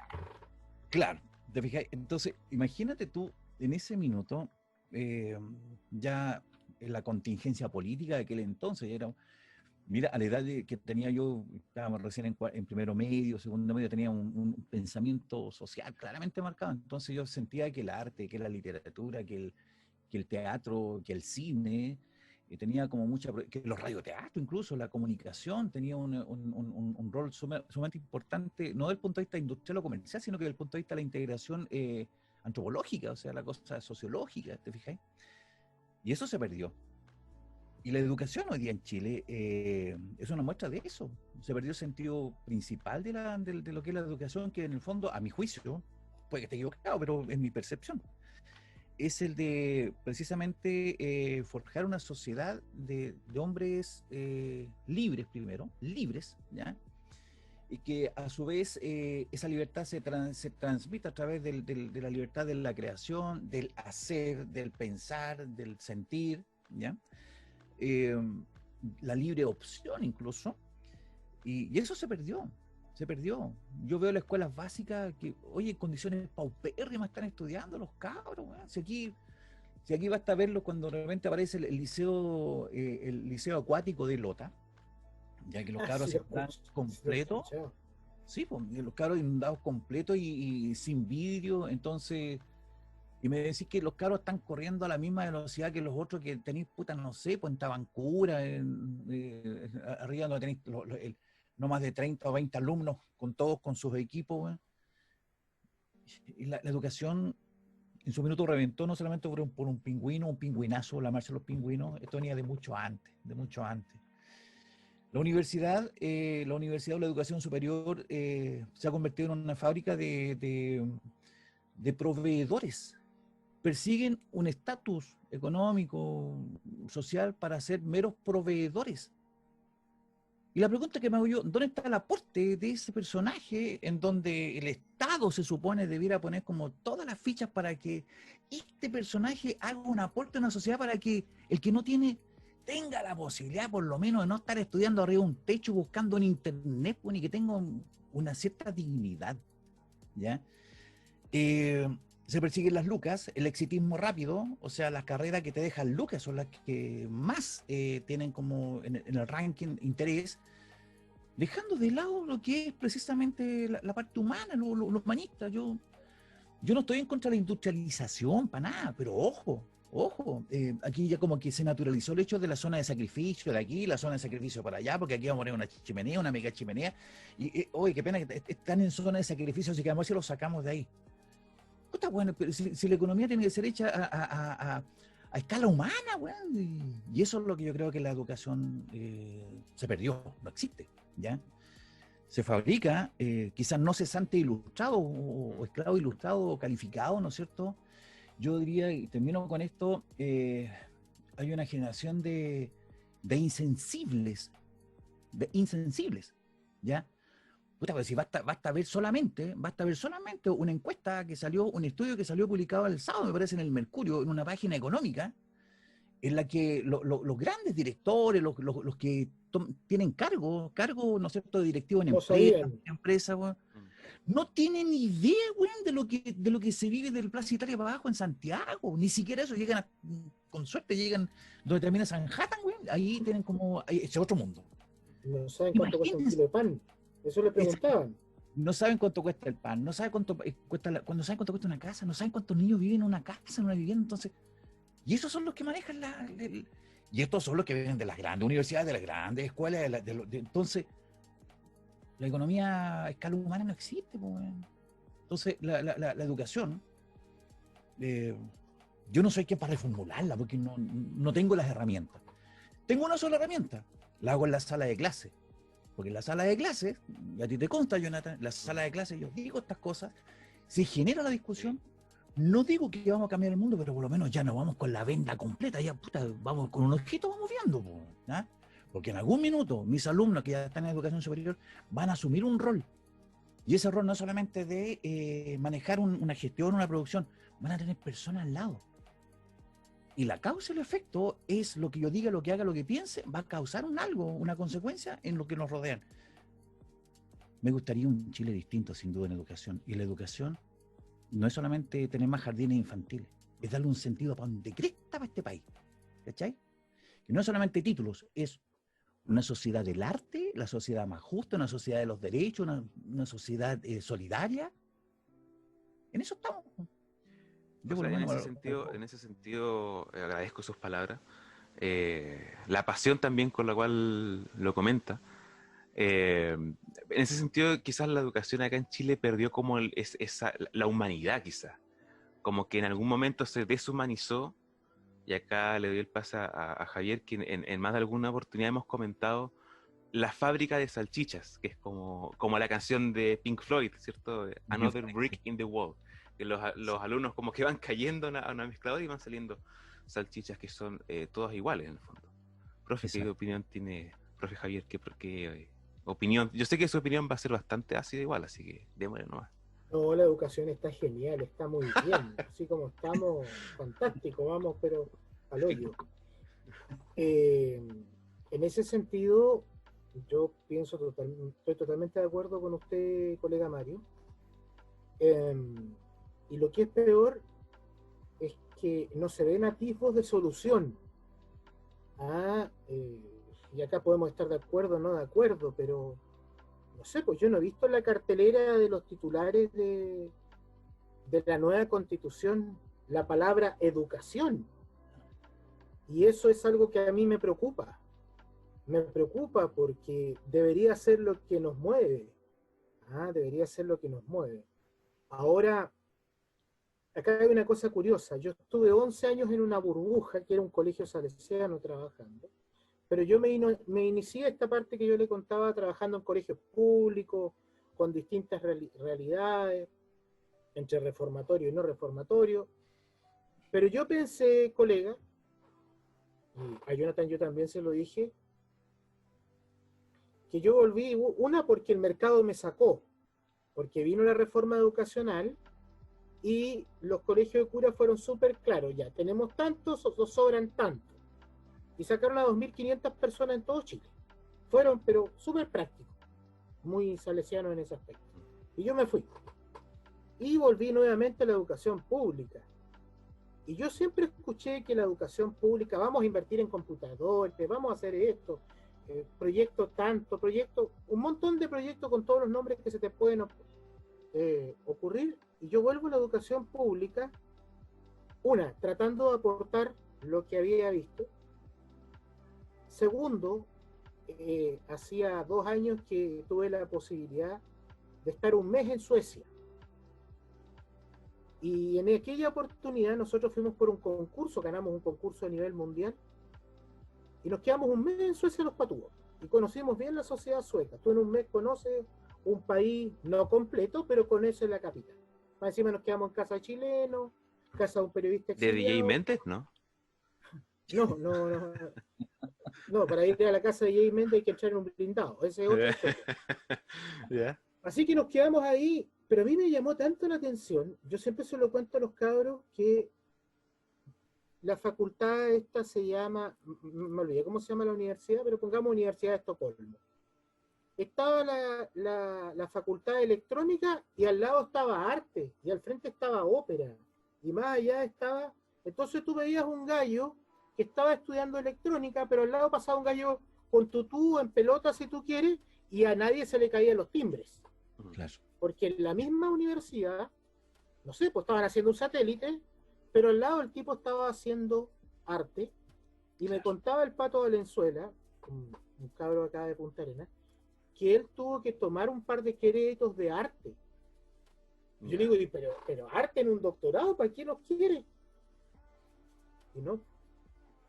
Claro, te fijas. Entonces, imagínate tú en ese minuto, ya en la contingencia política de aquel entonces, mira, a la edad que tenía yo, estábamos recién en primero medio, segundo medio, tenía un pensamiento social claramente marcado. Entonces yo sentía que el arte, que la literatura, que el teatro, que el cine, tenía como que los radioteatros incluso, la comunicación tenía un rol sumamente importante, no desde el punto de vista industrial o comercial, sino que desde el punto de vista de la integración antropológica, o sea, la cosa sociológica, ¿te fijáis? Y eso se perdió. Y la educación hoy día en Chile es una muestra de eso. Se perdió el sentido principal de lo que es la educación, que en el fondo, a mi juicio, puede que esté equivocado, pero es mi percepción, es el de precisamente forjar una sociedad de hombres libres primero, libres, ¿ya? Y que a su vez esa libertad se transmite a través de la libertad de la creación, del hacer, del pensar, del sentir, ¿ya? Eh, la libre opción incluso, y eso se perdió, se perdió. Yo veo las escuelas básicas que, oye, en condiciones paupérrimas están estudiando los cabros, ¿eh? Si aquí basta verlo cuando de repente aparece el liceo acuático de Lota, ya que los cabros Sí, están sí, completos, sí, pues, y los cabros inundados completos y sin vidrio, entonces, y me decís que los cabros están corriendo a la misma velocidad que los otros que tenéis, puta, no sé, pues en Tabancura, arriba no tenéis no más de 30 o 20 alumnos, con todos con sus equipos, weón. Y la educación en su minuto reventó no solamente por un pingüino, un pingüinazo, la marcha de los pingüinos, esto venía de mucho antes, de mucho antes. La universidad o la educación superior se ha convertido en una fábrica de proveedores. Persiguen un estatus económico, social, para ser meros proveedores. Y la pregunta que me hago yo, ¿dónde está el aporte de ese personaje en donde el Estado se supone debiera poner como todas las fichas para que este personaje haga un aporte a una sociedad para que el que no tiene tenga la posibilidad por lo menos de no estar estudiando arriba de un techo buscando en internet, pues, ni que tenga una cierta dignidad, ¿ya? Se persiguen las lucas, el exitismo rápido, o sea, las carreras que te dejan lucas son las que más tienen como en el ranking interés, dejando de lado lo que es precisamente la parte humana, lo humanista. Yo no estoy en contra de la industrialización, para nada, pero ojo, aquí ya como que se naturalizó el hecho de la zona de sacrificio de aquí, la zona de sacrificio para allá, porque aquí vamos a poner una chimenea, una mega chimenea, y oye, qué pena que están en zona de sacrificio, así que vamos a ver si los sacamos de ahí. Puta, bueno, pero si la economía tiene que ser hecha a escala humana, weón, y eso es lo que yo creo que la educación se perdió, no existe, ¿ya? Se fabrica, quizás no cesante ilustrado o esclavo ilustrado o calificado, ¿no es cierto? Yo diría, y termino con esto, hay una generación de insensibles, ¿ya? Puta, pero si basta ver solamente una encuesta que salió, un estudio que salió publicado el sábado, me parece, en el Mercurio, en una página económica, en la que los grandes directores, los que tienen cargo, ¿no es cierto?, de directivo en no sabían. empresas, no tienen ni idea, weón, de lo que se vive del Plaza Italia para abajo en Santiago. Ni siquiera eso, con suerte llegan donde termina Sanhattan, weón, ahí tienen como, ese otro mundo. No saben cuánto cuesta un kilo de pan. Eso le preguntaban. No saben cuánto cuesta el pan, no saben cuánto cuesta, cuando saben cuánto cuesta una casa, no saben cuántos niños viven en una casa, en una vivienda, entonces, y esos son los que manejan y estos son los que vienen de las grandes universidades, de las grandes escuelas, entonces, la economía a escala humana no existe, pues. Entonces, la educación, yo no soy quien para reformularla, porque no tengo las herramientas. Tengo una sola herramienta, la hago en la sala de clase. Porque en la sala de clases, y a ti te consta, Jonathan, en la sala de clases yo digo estas cosas, se genera la discusión, no digo que vamos a cambiar el mundo, pero por lo menos ya no vamos con la venda completa, ya puta, vamos con un ojito, vamos viendo, ¿no? Porque en algún minuto mis alumnos que ya están en educación superior van a asumir un rol, y ese rol no es solamente de manejar una gestión, una producción, van a tener personas al lado. Y la causa y el efecto es lo que yo diga, lo que haga, lo que piense, va a causar una consecuencia en lo que nos rodean. Me gustaría un Chile distinto, sin duda, en educación. Y la educación no es solamente tener más jardines infantiles, es darle un sentido para donde cresta para este país. ¿Cachai? Que no es solamente títulos, es una sociedad del arte, la sociedad más justa, una sociedad de los derechos, una sociedad solidaria. En eso estamos. O sea, en ese sentido agradezco sus palabras. La pasión también con la cual lo comenta. En ese sentido, quizás la educación acá en Chile perdió como la humanidad, quizás. Como que en algún momento se deshumanizó Y acá le doy el pase a Javier, que en más de alguna oportunidad hemos comentado la fábrica de salchichas, que es como la canción de Pink Floyd, ¿cierto? Another Brick in the Wall. Que los alumnos como que van cayendo a una mezcladora y van saliendo salchichas que son todas iguales en el fondo. Profe, ¿qué opinión tiene profe Javier? ¿Qué opinión? Yo sé que su opinión va a ser bastante ácida igual, así que démosle nomás. No, la educación está genial, está muy bien. Así como estamos, fantástico, vamos, pero al hoyo. En ese sentido, yo pienso estoy totalmente de acuerdo con usted, colega Mario. Y lo que es peor es que no se ven atisbos de solución. Y acá podemos estar de acuerdo o no de acuerdo, pero no sé, pues yo no he visto en la cartelera de los titulares de la nueva constitución la palabra educación. Y eso es algo que a mí me preocupa. Me preocupa porque debería ser lo que nos mueve. Debería ser lo que nos mueve. Ahora, acá hay una cosa curiosa. Yo estuve 11 años en una burbuja, que era un colegio salesiano trabajando, pero yo me inicié esta parte que yo le contaba trabajando en colegios públicos, con distintas realidades, entre reformatorio y no reformatorio. Pero yo pensé, colega, y a Jonathan yo también se lo dije, que yo volví, una porque el mercado me sacó, porque vino la reforma educacional y los colegios de curas fueron súper claros, ya, tenemos tantos, nos sobran tantos. Y sacaron a 2.500 personas en todo Chile. Fueron, pero súper prácticos, muy salesianos en ese aspecto. Y yo me fui. Y volví nuevamente a la educación pública. Y yo siempre escuché que la educación pública, vamos a invertir en computadores, vamos a hacer esto, proyectos tanto, un montón de proyectos con todos los nombres que se te pueden ocurrir. Y yo vuelvo a la educación pública, tratando de aportar lo que había visto. Segundo, hacía 2 años que tuve la posibilidad de estar un mes en Suecia. Y en aquella oportunidad nosotros fuimos por un concurso, ganamos un concurso a nivel mundial, y nos quedamos un mes en Suecia los patúos. Y conocimos bien la sociedad sueca. Tú en un mes conoces un país no completo, pero conoces la capital. Más encima nos quedamos en casa de chilenos, casa de un periodista exiliado. ¿De DJ Méndez, no? No, para ir a la casa de Jay Méndez hay que entrar en un blindado. Ese es otro historia. Yeah. Así que nos quedamos ahí, pero a mí me llamó tanto la atención, yo siempre se lo cuento a los cabros, que la facultad esta se llama, me olvidé cómo se llama la universidad, pero pongamos Universidad de Estocolmo. Estaba la facultad de electrónica y al lado estaba arte, y al frente estaba ópera, y más allá estaba, entonces tú veías un gallo que estaba estudiando electrónica, pero al lado pasaba un gallo con tutú, en pelota si tú quieres, y a nadie se le caían los timbres. Claro. Porque en la misma universidad, no sé, pues estaban haciendo un satélite, pero al lado el tipo estaba haciendo arte, y me contaba el Pato Valenzuela, un cabro acá de Punta Arenas, que él tuvo que tomar un par de créditos de arte. Yo le digo, pero arte en un doctorado, ¿para qué los quiere? Y no,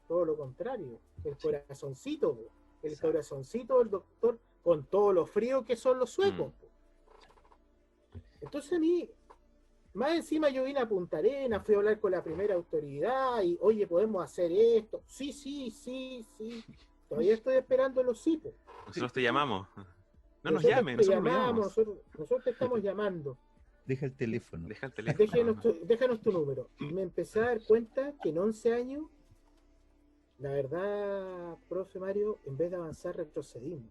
todo lo contrario, el corazoncito del doctor, con todo lo frío que son los suecos. Entonces a mí, más encima yo vine a Punta Arenas, fui a hablar con la primera autoridad y, oye, podemos hacer esto. Sí. Todavía estoy esperando los sitios. Nosotros te llamamos. No nos llamen, nosotros nos llamamos. Nosotros te estamos llamando. Deja el teléfono. Déjanos tu número. Y me empecé a dar cuenta que en 11 años, la verdad, profe Mario, en vez de avanzar, retrocedimos.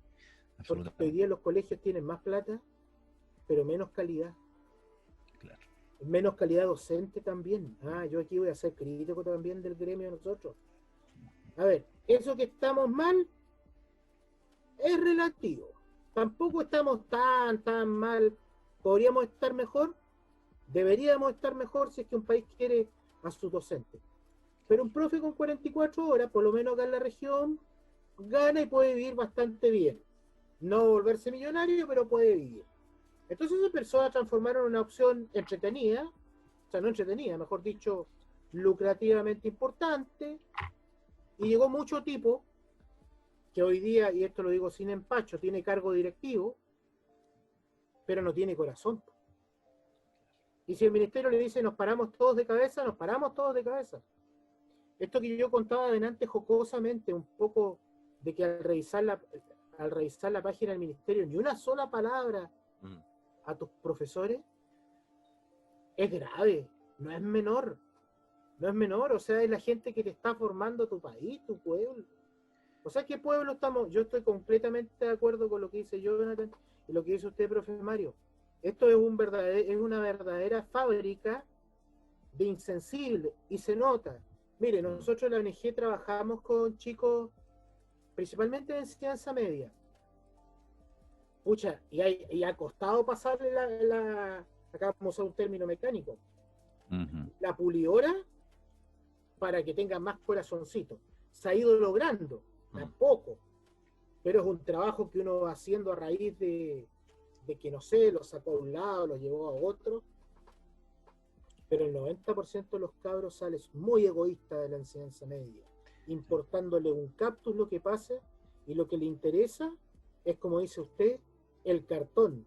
Porque hoy día los colegios tienen más plata, pero menos calidad. Claro. Menos calidad docente también. Yo aquí voy a ser crítico también del gremio de nosotros. A ver, eso que estamos mal es relativo. Tampoco estamos tan mal. ¿Podríamos estar mejor? Deberíamos estar mejor si es que un país quiere a sus docentes. Pero un profe con 44 horas, por lo menos acá en la región, gana y puede vivir bastante bien. No volverse millonario, pero puede vivir. Entonces esa persona transformaron en una opción entretenida, o sea, no entretenida, mejor dicho, lucrativamente importante, y llegó mucho tipo que hoy día, y esto lo digo sin empacho, tiene cargo directivo, pero no tiene corazón. Y si el ministerio le dice nos paramos todos de cabeza, nos paramos todos de cabeza. Esto que yo contaba adelante jocosamente, un poco de que al revisar la página del ministerio, ni una sola palabra a tus profesores, es grave, no es menor. No es menor, o sea, es la gente que te está formando tu país, tu pueblo. O sea, ¿qué pueblo estamos? Yo estoy completamente de acuerdo con lo que dice Jonathan y lo que dice usted, profe Mario. Esto es una verdadera fábrica de insensibles, y se nota. Mire, nosotros en la ONG trabajamos con chicos, principalmente de enseñanza media. Pucha, y ha costado pasarle acá vamos a usar un término mecánico, la pulidora para que tengan más corazoncito. Se ha ido logrando, tampoco, pero es un trabajo que uno va haciendo a raíz de que, no sé, lo sacó a un lado, lo llevó a otro, pero el 90% de los cabros salen muy egoístas de la enseñanza media, importándole un cactus lo que pase, y lo que le interesa es, como dice usted, el cartón.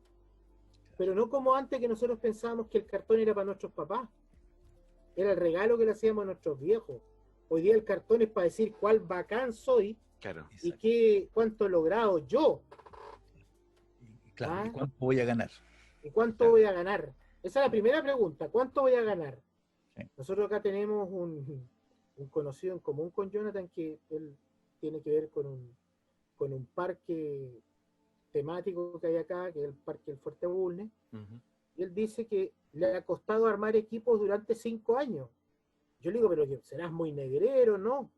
Pero no como antes, que nosotros pensábamos que el cartón era para nuestros papás. Era el regalo que le hacíamos a nuestros viejos. Hoy día el cartón es para decir cuál bacán soy, Claro. y cuánto he logrado yo. Claro, ¿y cuánto voy a ganar? ¿Y cuánto voy a ganar? Esa es la primera pregunta, ¿cuánto voy a ganar? Sí. Nosotros acá tenemos un conocido en común con Jonathan, que él tiene que ver con un parque temático que hay acá, que es el Parque del Fuerte Bulnes. Y él dice que le ha costado armar equipos durante 5 años. Yo le digo, pero serás muy negrero, ¿no?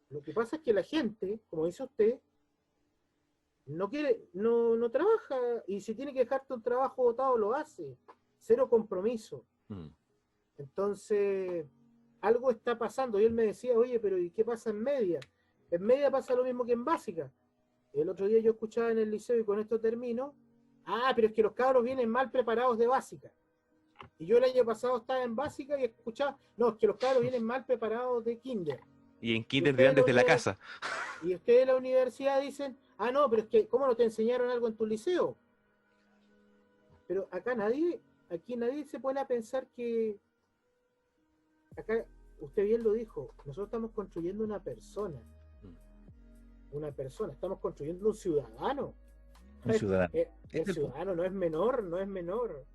Lo que pasa es que la gente, como dice usted, no trabaja, y si tiene que dejarte un trabajo botado, lo hace. Cero compromiso. Entonces, algo está pasando. Y él me decía, oye, pero ¿y qué pasa en media? En media pasa lo mismo que en básica. El otro día yo escuchaba en el liceo, y con esto termino, pero es que los cabros vienen mal preparados de básica. Y yo el año pasado estaba en básica y escuchaba, no, es que los cabros vienen mal preparados de kinder. Y en kinder dirán desde la casa. Y ustedes de la universidad dicen, no, pero es que, ¿cómo no te enseñaron algo en tu liceo? Pero aquí nadie se pone a pensar que, acá, usted bien lo dijo, nosotros estamos construyendo una persona, estamos construyendo un ciudadano. Un ciudadano. El ciudadano no es menor.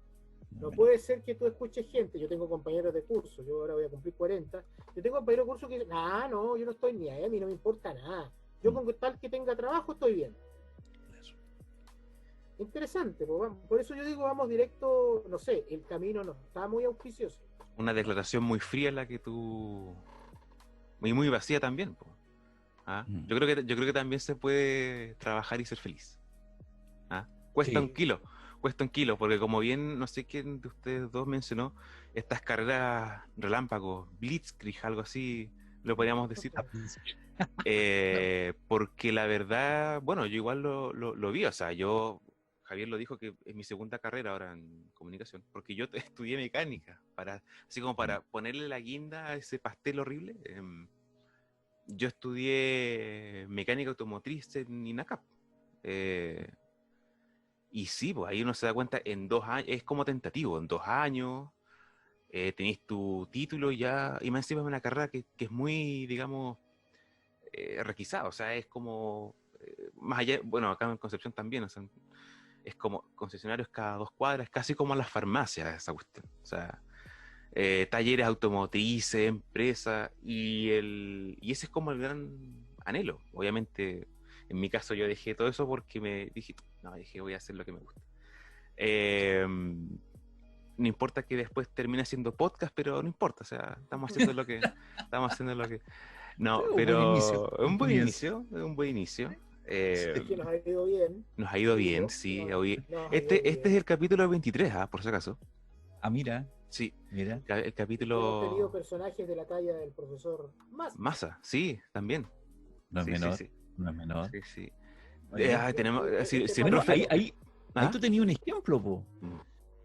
No puede ser que tú escuches gente. Yo tengo compañeros de curso, yo ahora voy a cumplir 40. Yo tengo compañeros de curso que dicen, no, yo no estoy ni ahí, a mí no me importa nada. Yo con tal que tenga trabajo estoy bien. Eso. Interesante, por eso yo digo, vamos directo, no sé, el camino no está muy auspicioso. Una declaración muy fría la que tú... Muy vacía también. Yo creo que también se puede trabajar y ser feliz. Cuesta un kilo, porque como bien, no sé quién de ustedes dos mencionó, estas carreras relámpagos, blitzkrieg, algo así, lo podríamos decir. Porque la verdad, bueno, yo igual lo vi, o sea, Javier lo dijo, que es mi segunda carrera ahora en comunicación, porque yo estudié mecánica, así como para ponerle la guinda a ese pastel horrible. Yo estudié mecánica automotriz en INACAP. Y sí, pues ahí uno se da cuenta, en 2 años, es como tentativo, en 2 años tenéis tu título ya, y más encima es una carrera que es muy, digamos, requisada, o sea, es como, más allá, bueno, acá en Concepción también, o sea, es como concesionarios cada 2 cuadras, casi como las farmacias esa cuestión, o sea, talleres automotrices, empresas, y ese es como el gran anhelo. Obviamente, en mi caso yo dejé todo eso porque dije, voy a hacer lo que me gusta. No importa que después termine haciendo podcast, pero no importa, o sea, estamos haciendo lo que... No, pero un buen inicio. Es que nos ha ido bien. Nos ha ido bien, sí. Este es el capítulo 23, por si acaso. Mira. Sí, mira. El capítulo... Hemos tenido personajes de la talla del profesor Massa, sí, también. No es menor. Sí. No es menor. Sí. Oye, tenemos... profe, ahí tú tenías un ejemplo, po. Mm.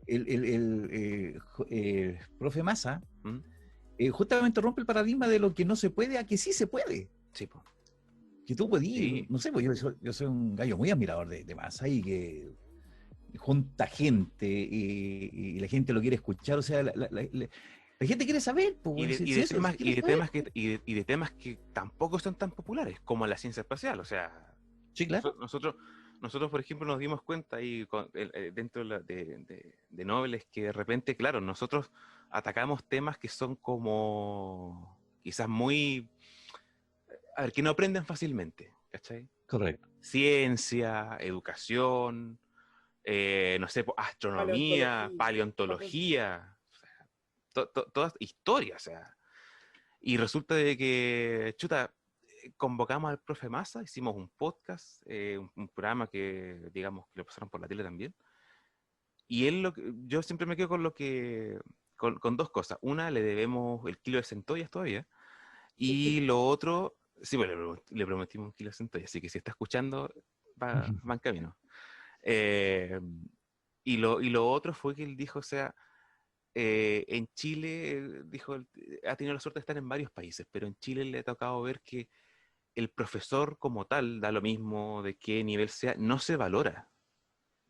El profe Massa justamente rompe el paradigma de lo que no se puede a que sí se puede. Sí, po. Que tú podías, Sí. no sé, pues yo soy un gallo muy admirador de Massa y que junta gente y la gente lo quiere escuchar, o sea, la gente quiere saber, pues, Y de, y si de eso, si temas, y quiere de saber. temas que, y de temas que tampoco son tan populares como la ciencia espacial. O sea, Sí, claro. nosotros, por ejemplo, nos dimos cuenta ahí dentro de Nobles que de repente, claro, nosotros atacamos temas que son como quizás muy, a ver, que no aprenden fácilmente, ¿cachai? Correcto. Ciencia, educación, no sé, astronomía, Paleontología. paleontología, o sea, todas historias, o sea. Y resulta de que, chuta, convocamos al profe Massa, hicimos un podcast, un programa que, digamos, que lo pasaron por la tele también. Y yo siempre me quedo con con dos cosas. Una, le debemos el kilo de centollas todavía. Y lo otro, sí, bueno, le prometimos un kilo de centollas, así que si está escuchando, va en camino. Eh, y lo otro fue que él dijo, o sea, en Chile, dijo, ha tenido la suerte de estar en varios países, pero en Chile le ha tocado ver que el profesor como tal, da lo mismo de qué nivel sea, no se valora,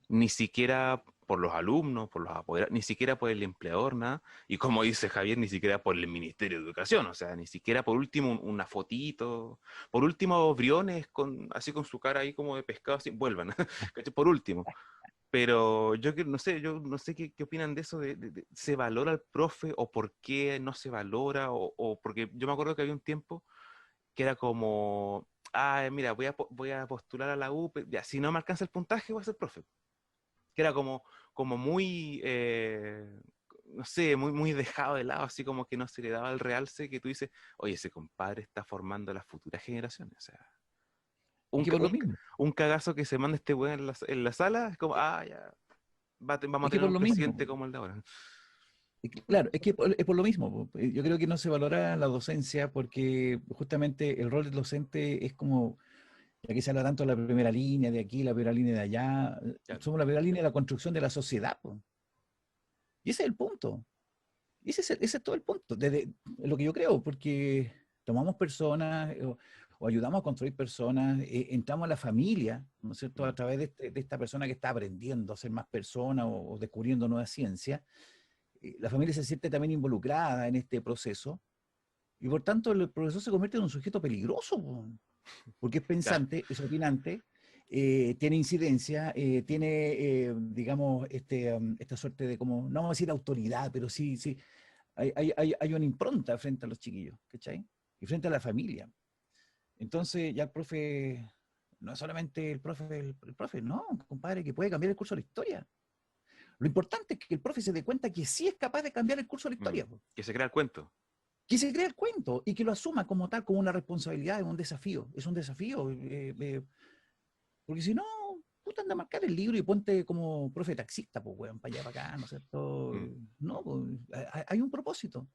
ni siquiera por los alumnos, por los apoderados, ni siquiera por el empleador, nada, y como dice Javier, ni siquiera por el Ministerio de Educación, o sea, ni siquiera por último una fotito, por último Briones así con su cara ahí como de pescado, así, vuelvan, ¿cachai? Por último. Pero yo no sé qué opinan de eso, ¿se valora al profe o por qué no se valora? O porque yo me acuerdo que había un tiempo que era como, mira, voy a postular a la U, ya, si no me alcanza el puntaje voy a ser profe. Que era como muy, no sé, muy dejado de lado, así como que no se le daba el realce que tú dices, oye, ese compadre está formando a las futuras generaciones, o sea, Es un, que ca- por lo un, mismo, un cagazo que se manda este weón en la sala, es como, ya, vamos a es que tener por un lo mismo. presidente como el de ahora. Claro, es que es por lo mismo. Yo creo que no se valora la docencia porque justamente el rol del docente es como, aquí se habla tanto de la primera línea de aquí, la primera línea de allá, Claro. somos la primera línea de la construcción de la sociedad, po. Y ese es el punto. Ese es todo el punto, desde lo que yo creo, porque tomamos personas o ayudamos a construir personas, entramos a la familia, ¿no es cierto?, a Mm. través de esta persona que está aprendiendo a ser más persona o descubriendo nuevas ciencias. La familia se siente también involucrada en este proceso y por tanto el profesor se convierte en un sujeto peligroso, po, porque es Claro. pensante, es opinante, tiene incidencia, tiene, digamos, esta suerte de como, no vamos a decir autoridad, pero sí, hay una impronta frente a los chiquillos, ¿cachai? Y frente a la familia. Entonces ya el profe, no es solamente el profe, no, compadre, que puede cambiar el curso de la historia. Lo importante es que el profe se dé cuenta que sí es capaz de cambiar el curso de la Mm. historia, po, Que se crea el cuento. que se crea el cuento y que lo asuma como tal, como una responsabilidad, es un desafío, porque si no, puta, anda a marcar el libro y ponte como profe taxista, pues, weón, para allá, para acá, ¿no es cierto? Mm. No, pues, hay un propósito.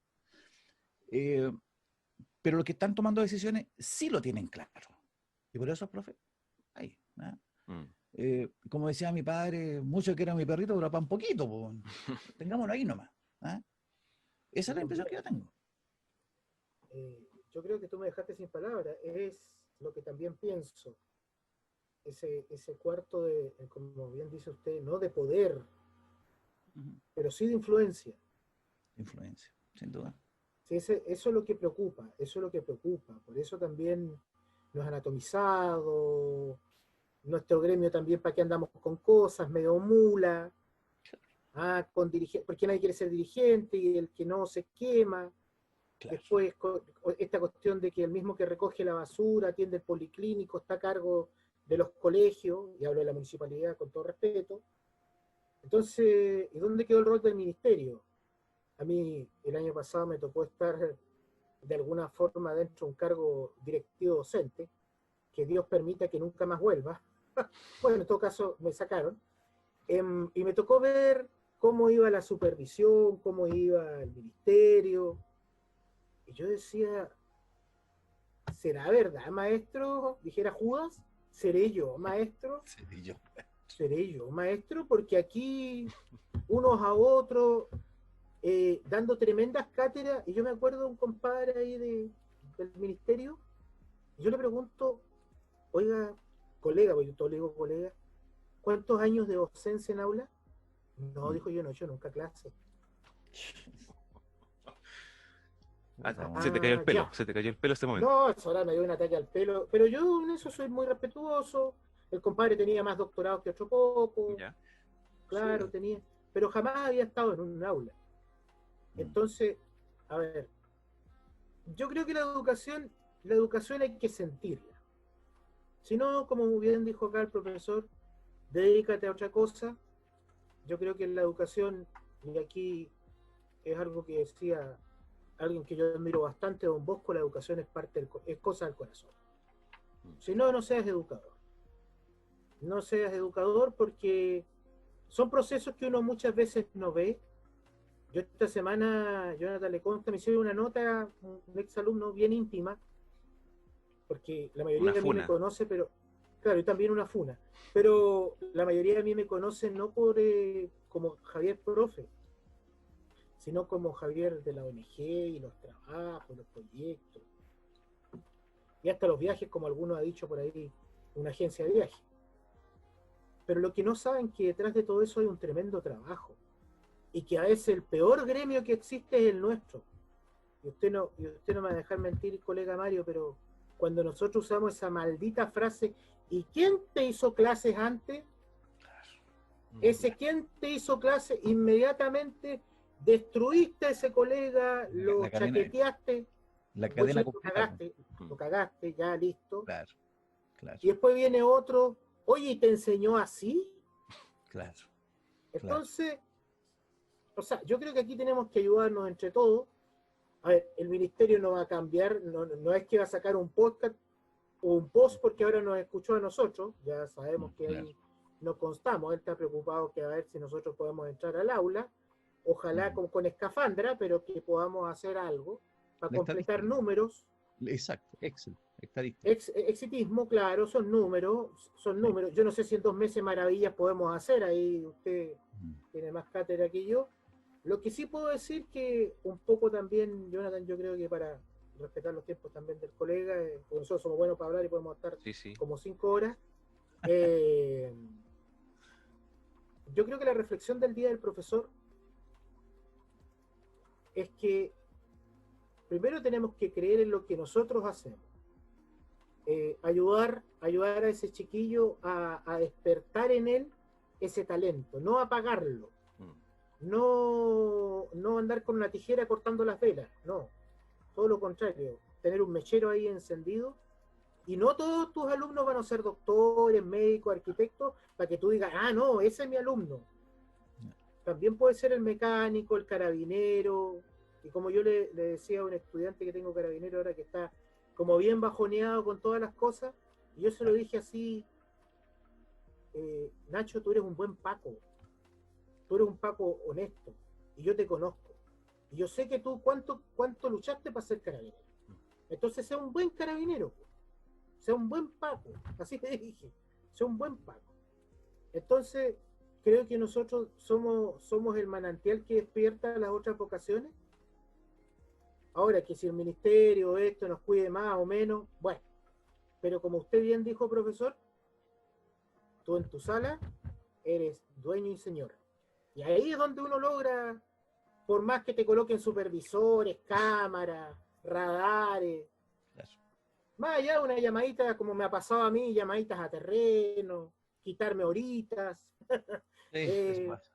Eh, pero los que están tomando decisiones sí lo tienen claro. Y por eso, profe, ahí, ¿ah? Mm. Como decía mi padre, mucho que era mi perrito, pero para un poquito, pues, tengámoslo ahí nomás. ¿Ah? Esa Yo es la impresión también, que yo tengo. yo creo que tú me dejaste sin palabras. Es lo que también pienso. Ese cuarto de, como bien dice usted, no de poder, Ujú. pero sí de influencia. Influencia, sin duda. Sí, eso es lo que preocupa, eso es lo que preocupa. Por eso también nos han atomizado, nuestro gremio también, para que andamos con cosas, medio mula, con porque nadie quiere ser dirigente y el que no se quema. Claro. Después, esta cuestión de que el mismo que recoge la basura, atiende el policlínico, está a cargo de los colegios, y hablo de la municipalidad con todo respeto. Entonces, ¿y dónde quedó el rol del ministerio? A mí el año pasado me tocó estar de alguna forma dentro de un cargo directivo docente, que Dios permita que nunca más vuelva. Bueno, en todo caso me sacaron, y me tocó ver cómo iba la supervisión, cómo iba el ministerio, y yo decía, ¿será verdad, maestro? Dijera Judas, ¿seré yo, maestro? Sí, ¿Seré yo, maestro? Porque aquí unos a otros dando tremendas cátedras, y yo me acuerdo de un compadre ahí del ministerio, y yo le pregunto, oiga, colega, porque yo todo le digo colega, ¿cuántos años de docencia en aula? No, dijo, yo no he hecho nunca clase. Se te cayó el pelo, Ya. se te cayó el pelo ese momento. No, eso ahora me dio un ataque al pelo, pero yo en eso soy muy respetuoso. El compadre tenía más doctorados que otro poco, ¿Ya? claro, Sí. tenía, pero jamás había estado en un aula. Entonces, a ver, yo creo que la educación hay que sentirla. Si no, como bien dijo acá el profesor, dedícate a otra cosa. Yo creo que la educación, y aquí es algo que decía alguien que yo admiro bastante, don Bosco, la educación es es cosa del corazón. Si no, no seas educador. No seas educador porque son procesos que uno muchas veces no ve. Yo esta semana, Jonathan le consta, me hicieron una nota, un exalumno bien íntima, porque la mayoría Una de mí me funa. conoce, pero claro, y también una funa, pero la mayoría de mí me conoce no por como Javier Profe, sino como Javier de la ONG y los trabajos, los proyectos, y hasta los viajes, como algunos ha dicho por ahí, una agencia de viajes. Pero lo que no saben es que detrás de todo eso hay un tremendo trabajo, y que a veces el peor gremio que existe es el nuestro. Y usted no me va a dejar mentir, colega Mario, pero cuando nosotros usamos esa maldita frase, ¿y quién te hizo clases antes? Ese quién te hizo clases, inmediatamente destruiste a ese colega, lo chaqueteaste, la voy a cadena decir, completa. lo cagaste, ya listo. Claro, claro, Y después viene otro, oye, ¿y te enseñó así? claro, claro. Entonces, o sea, yo creo que aquí tenemos que ayudarnos entre todos. A ver, el ministerio no va a cambiar, no es que va a sacar un podcast o un post porque ahora nos escuchó a nosotros, ya sabemos que Claro. ahí no constamos, él está preocupado que a ver si nosotros podemos entrar al aula, ojalá con escafandra, pero que podamos hacer algo para La completar estadística. números. Exacto, Excel, estadística. Exitismo, claro, son números. Yo no sé si en 2 meses maravillas podemos hacer, ahí usted tiene más cátedra que yo. Lo que sí puedo decir que un poco también, Jonathan, yo creo que para respetar los tiempos también del colega, porque nosotros somos buenos para hablar y podemos estar Sí, sí. como 5 horas, yo creo que la reflexión del día del profesor es que primero tenemos que creer en lo que nosotros hacemos. Ayudar a ese chiquillo a despertar en él ese talento, no apagarlo. No andar con una tijera cortando las velas, no. Todo lo contrario, tener un mechero ahí encendido. Y no todos tus alumnos van a ser doctores, médicos, arquitectos, para que tú digas, ah, no, ese es mi alumno. También puede ser el mecánico, el carabinero. Y como yo le decía a un estudiante que tengo carabinero ahora que está como bien bajoneado con todas las cosas, y yo se lo dije así, Nacho, tú eres un buen Paco. Tú eres un Paco honesto. Y yo te conozco. Y yo sé que tú cuánto luchaste para ser carabinero. Entonces sea un buen carabinero. Sea un buen Paco. Así te dije. Sea un buen Paco. Entonces, creo que nosotros somos el manantial que despierta las otras vocaciones. Ahora, que si el ministerio esto nos cuide más o menos, bueno. Pero como usted bien dijo, profesor, tú en tu sala eres dueño y señor. Y ahí es donde uno logra, por más que te coloquen supervisores, cámaras, radares, Claro. más allá de una llamadita, como me ha pasado a mí, llamaditas a terreno, quitarme horitas, Eso pasa.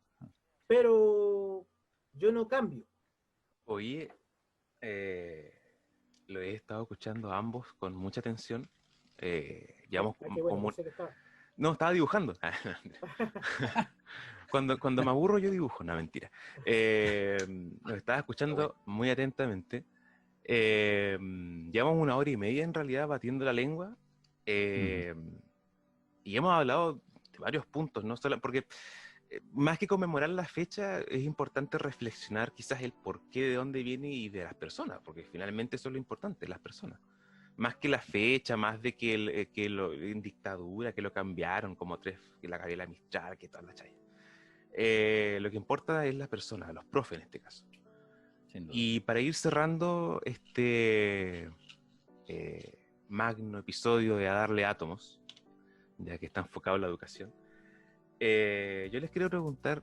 pero yo no cambio. Oye, lo he estado escuchando a ambos con mucha atención. Llevamos Qué bueno, pensé que estaba. No, estaba dibujando. Cuando me aburro yo dibujo, no, mentira. Lo estaba escuchando muy atentamente. Llevamos 1 hora y media en realidad batiendo la lengua. Y hemos hablado de varios puntos, no solo porque más que conmemorar la fecha, es importante reflexionar quizás el porqué, de dónde viene y de las personas, porque finalmente eso es lo importante, las personas. Más que la fecha, más de que, en dictadura, que lo cambiaron como tres, que la Gabriela Mistral, que toda la chaya. Lo que importa es la persona, los profes en este caso. Sin duda. Y para ir cerrando este magno episodio de A Darle Átomos, ya que está enfocado en la educación, yo les quiero preguntar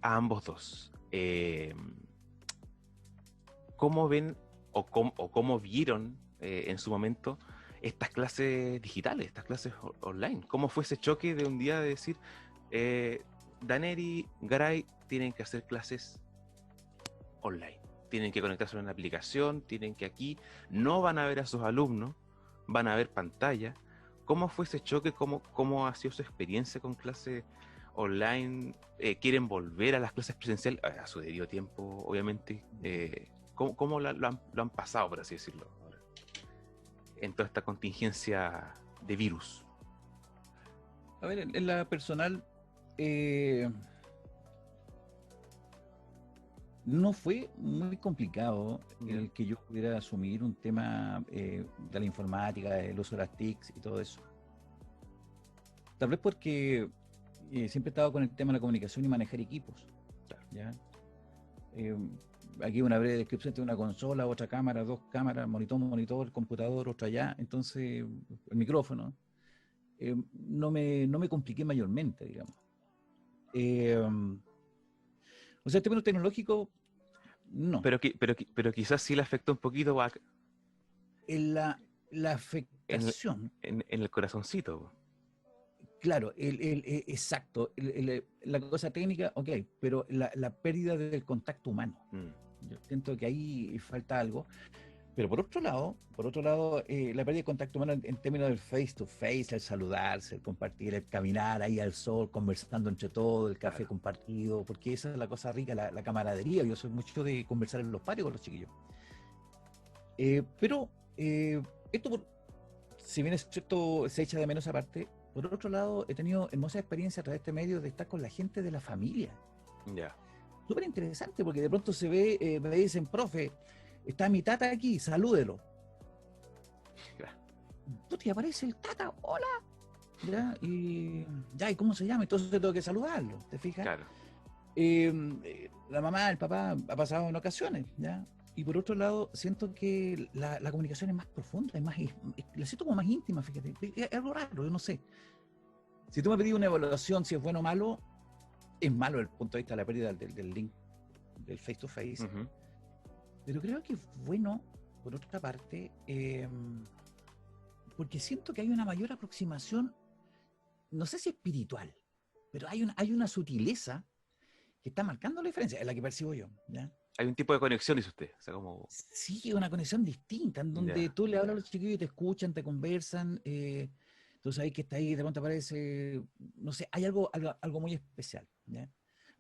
a ambos dos, ¿cómo ven o cómo vieron en su momento estas clases digitales, estas clases online? ¿Cómo fue ese choque de un día de decir, Daneri, Garay tienen que hacer clases online, tienen que conectarse a una aplicación, tienen que aquí, no van a ver a sus alumnos, van a ver pantalla? ¿Cómo fue ese choque? ¿Cómo ha sido su experiencia con clases online? ¿Quieren volver a las clases presenciales? A su debido tiempo, obviamente. ¿Cómo lo han pasado, por así decirlo, ahora, en toda esta contingencia de virus? A ver, en la personal, no fue muy complicado el que yo pudiera asumir un tema de la informática, el uso de las TICs y todo eso. Tal vez porque siempre he estado con el tema de la comunicación y manejar equipos. ¿Ya? Aquí una breve descripción de una consola, otra cámara, dos cámaras, monitor, computador, otra allá. Entonces, el micrófono. No me compliqué mayormente, digamos. O sea, en términos tecnológicos, no. Pero quizás sí le afectó un poquito En la afectación. en el corazoncito. Claro, exacto. La cosa técnica, ok, pero la pérdida del contacto humano. Yo siento que ahí falta algo. Pero por otro lado, la pérdida de contacto humano en términos del face to face, el saludarse, el compartir, el caminar ahí al sol, conversando entre todos, el café compartido, porque esa es la cosa rica, la camaradería. Yo soy mucho de conversar en los patios con los chiquillos. Pero esto, si bien es cierto, se echa de menos aparte, por otro lado, he tenido hermosas experiencias a través de este medio de estar con la gente de la familia. Ya. Súper interesante, porque de pronto se ve, me dicen, profe, está mi tata aquí, salúdelo. Y aparece el tata, hola. ¿Ya? ¿Y cómo se llama? Entonces tengo que saludarlo, ¿te fijas? Claro. La mamá, el papá ha pasado en ocasiones, ¿ya? Y por otro lado, siento que la comunicación es más profunda, la siento como más íntima, fíjate. Es algo raro, yo no sé. Si tú me pedís una evaluación, si es bueno o malo, es malo desde el punto de vista de la pérdida del link, del face to face. Pero creo que es bueno, por otra parte, porque siento que hay una mayor aproximación, no sé si espiritual, pero hay una sutileza que está marcando la diferencia, es la que percibo yo, ¿ya? Hay un tipo de conexión, dice usted. O sea, como... Sí, una conexión distinta, en donde tú le hablas a los chiquillos y te escuchan, te conversan, tú sabes que está ahí, de pronto aparece, no sé, hay algo muy especial, ¿ya?